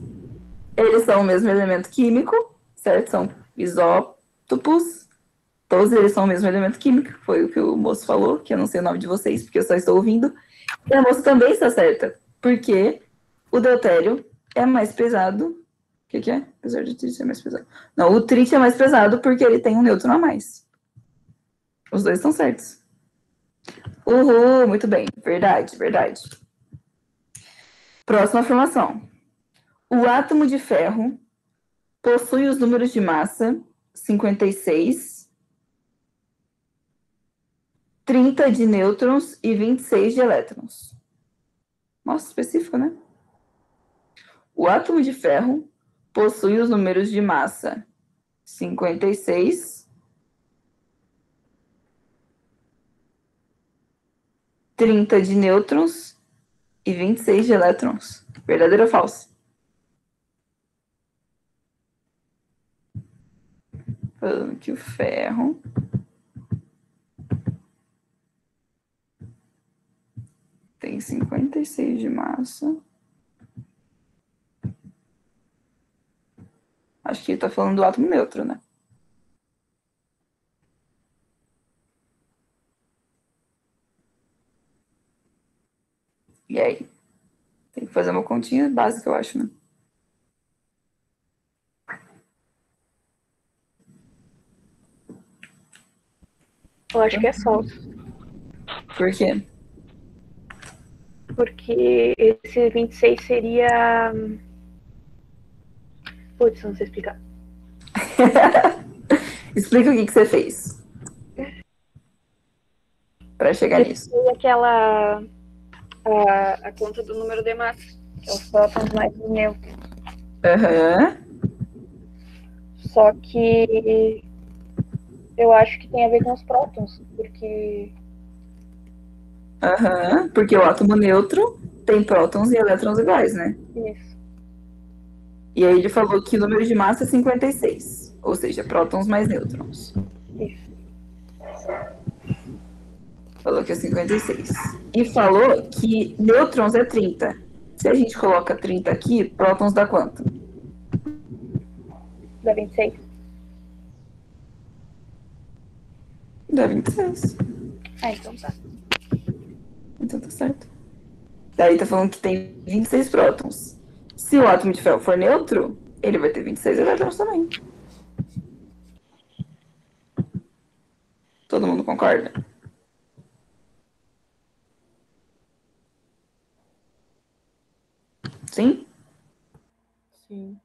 Eles são o mesmo elemento químico, certo? São isótopos. Todos eles são o mesmo elemento químico. Foi o que o moço falou, que eu não sei o nome de vocês, porque eu só estou ouvindo. E a moça também está certa, porque o deutério é mais pesado. O que é? Apesar de o trítio ser mais pesado. Não, o trítio é mais pesado porque ele tem um nêutron a mais. Os dois estão certos. Uhul, muito bem. Verdade, verdade. Próxima afirmação. O átomo de ferro possui os números de massa 56, 30 de nêutrons e 26 de elétrons. Nossa, específico, né? O átomo de ferro possui os números de massa 56, 30 de nêutrons e 26 de elétrons. Verdadeiro ou falso? Falando que o ferro tem 56 de massa. Acho que ele tá falando do átomo neutro, né? E aí? Tem que fazer uma continha básica, eu acho, né? Eu acho que é falso. Por quê? Porque esse 26 seria... Putz, não sei explicar. Explica o que você fez para chegar nisso. Foi aquela a conta do número de massa, que é os prótons mais os nêutrons. Só que eu acho que tem a ver com os prótons, porque Porque o átomo neutro tem prótons e elétrons iguais, né? isso. E aí ele falou que o número de massa é 56, ou seja, prótons mais nêutrons. Isso. Falou que é 56. E falou que nêutrons é 30. Se a gente coloca 30 aqui, prótons dá quanto? Dá 26. Dá 26. Ah, então tá. Então tá certo. Daí tá falando que tem 26 prótons. Se o átomo de ferro for neutro, ele vai ter 26 elétrons também. Todo mundo concorda? Sim? Sim.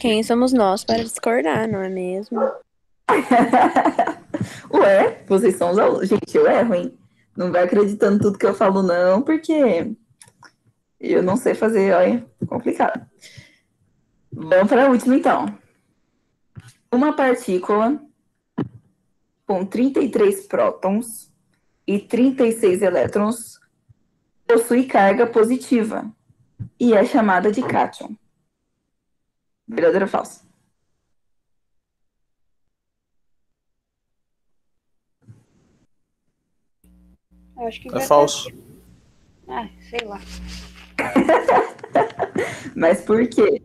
Quem somos nós para discordar, não é mesmo? Ué, vocês são os alunos. Gente, eu erro, hein? Não vai acreditando tudo que eu falo, não, porque eu não sei fazer, olha, complicado. Vamos para a última, então. Uma partícula com 33 prótons e 36 elétrons possui carga positiva e é chamada de cátion. Verdadeiro ou falso? Eu acho que É falso. Ah, sei lá. Mas por quê?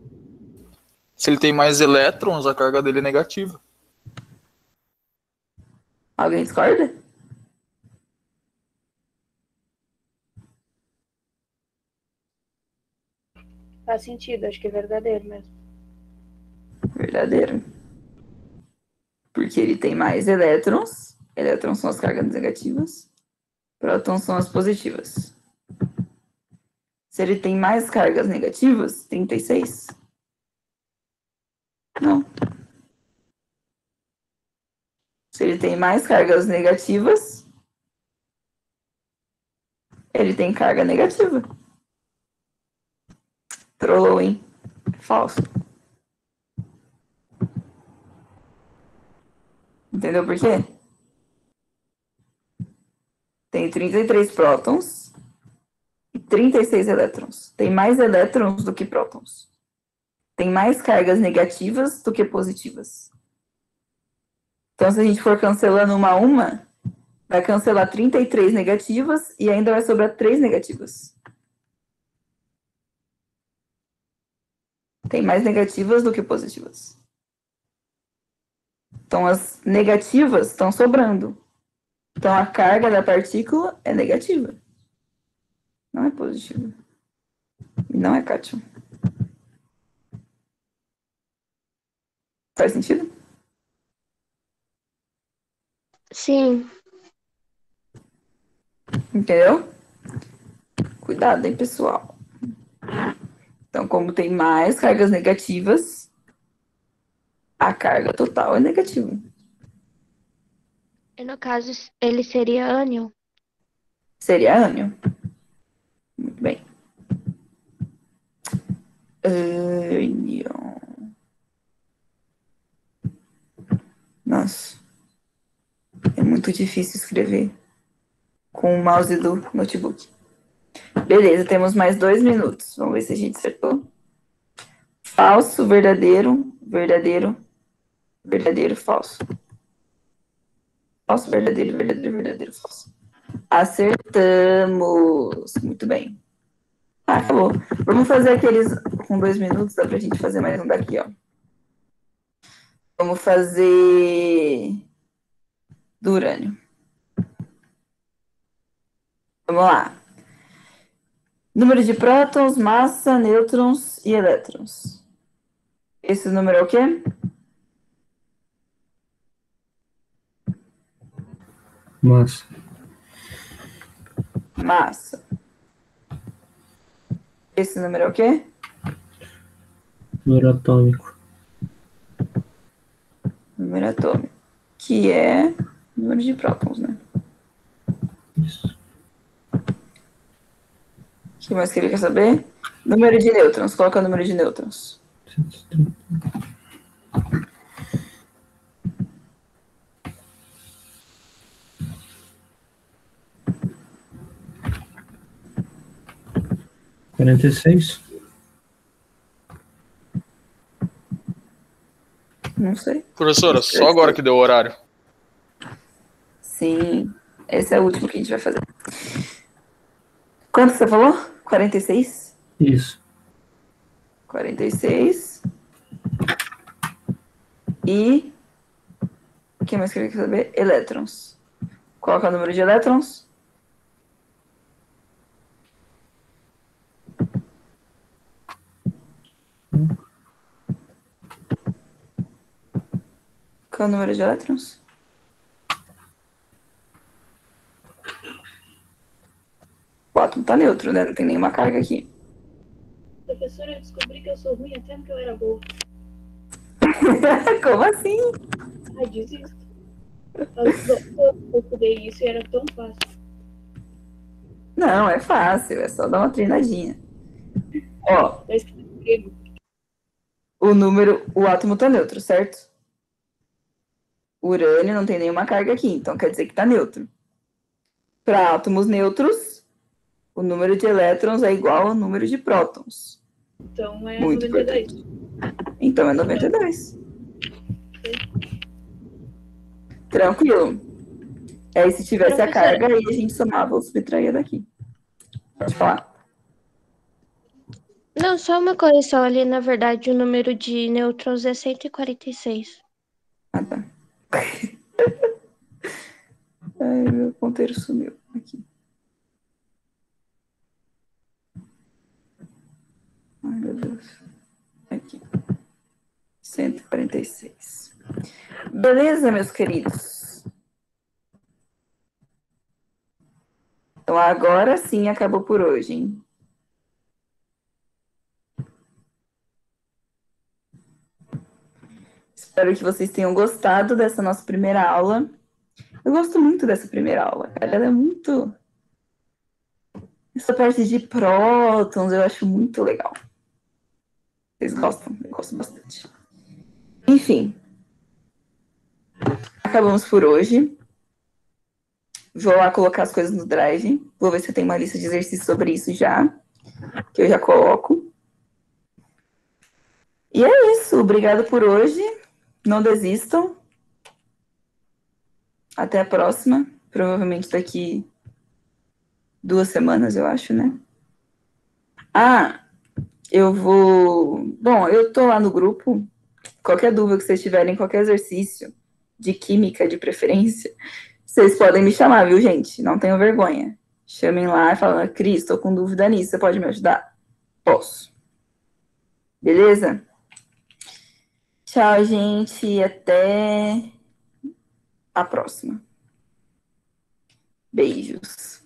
Se ele tem mais elétrons, a carga dele é negativa. Alguém discorda? Faz sentido, acho que é verdadeiro mesmo. Verdadeiro. Porque ele tem mais elétrons. Elétrons são as cargas negativas. Prótons são as positivas. Se ele tem mais cargas negativas, 36? Não. Se ele tem mais cargas negativas, ele tem carga negativa. Trollou, hein? Falso. Entendeu por quê? Tem 33 prótons e 36 elétrons. Tem mais elétrons do que prótons. Tem mais cargas negativas do que positivas. Então, se a gente for cancelando uma a uma, vai cancelar 33 negativas e ainda vai sobrar 3 negativas. Tem mais negativas do que positivas. Então, as negativas estão sobrando. Então, a carga da partícula é negativa. Não é positiva. E não é cátion. Faz sentido? Sim. Entendeu? Cuidado, hein, pessoal. Então, como tem mais cargas negativas, a carga total é negativa. E no caso, ele seria ânion? Seria ânion. Muito bem. Ânion. Nossa. É muito difícil escrever com o mouse do notebook. Beleza, temos mais 2 minutos. Vamos ver se a gente acertou. Falso, verdadeiro, verdadeiro, verdadeiro, falso. Falso, verdadeiro, verdadeiro, verdadeiro, falso. Acertamos. Muito bem. Ah, acabou. Vamos fazer aqueles com 2 minutos, dá pra gente fazer mais um daqui, ó. Vamos fazer do urânio. Vamos lá. Número de prótons, massa, nêutrons e elétrons. Esse número é o quê? Massa. Massa. Esse número é o quê? Número atômico. número atômico, que é número de prótons, né? Isso. O que mais que ele quer saber? Número de nêutrons. Qual que é o número de nêutrons? 46. Não sei. Professora, só agora que deu o horário. Sim. Esse é o último que a gente vai fazer. Quanto você falou? 46? Isso. 46. E... o que mais que ele quer saber? Elétrons. Qual que é o número de elétrons? Qual é o número de elétrons? O átomo tá neutro, né? Não tem nenhuma carga aqui. Professora, eu descobri que eu sou ruim até que eu era boa. Como assim? Ai, desisto. Eu estudei isso e era tão fácil. Não, é fácil. É só dar uma treinadinha. Ó, Tá escrito em grego. o átomo tá neutro, certo? O urânio não tem nenhuma carga aqui, então quer dizer que tá neutro. Para átomos neutros, o número de elétrons é igual ao número de prótons. Então é Muito 92. Então é 92. Tranquilo. Aí se tivesse a Professora. carga, aí a gente somava ou subtraía daqui. Pode falar. Não, só uma correção ali, na verdade, o número de nêutrons é 146. Ah, tá. Ai, meu ponteiro sumiu aqui. Ai, meu Deus. Aqui. 146. Beleza, meus queridos? Então agora sim acabou por hoje, hein? Espero que vocês tenham gostado dessa nossa primeira aula. Eu gosto muito dessa primeira aula, cara. Ela é muito... essa parte de prótons eu acho muito legal. Vocês gostam? Eu gosto bastante. Enfim. Acabamos por hoje. Vou lá colocar as coisas no Drive. Vou ver se eu tenho uma lista de exercícios sobre isso já. Que eu já coloco. E é isso. Obrigado por hoje. Não desistam. Até a próxima. Provavelmente daqui 2 semanas, eu acho, né? Ah, eu vou... bom, eu tô lá no grupo. Qualquer dúvida que vocês tiverem, qualquer exercício de química, de preferência, vocês podem me chamar, viu, gente? Não tenham vergonha. Chamem lá e falem, Cris, tô com dúvida nisso, você pode me ajudar? Posso. Beleza? Tchau, gente, e até a próxima. Beijos.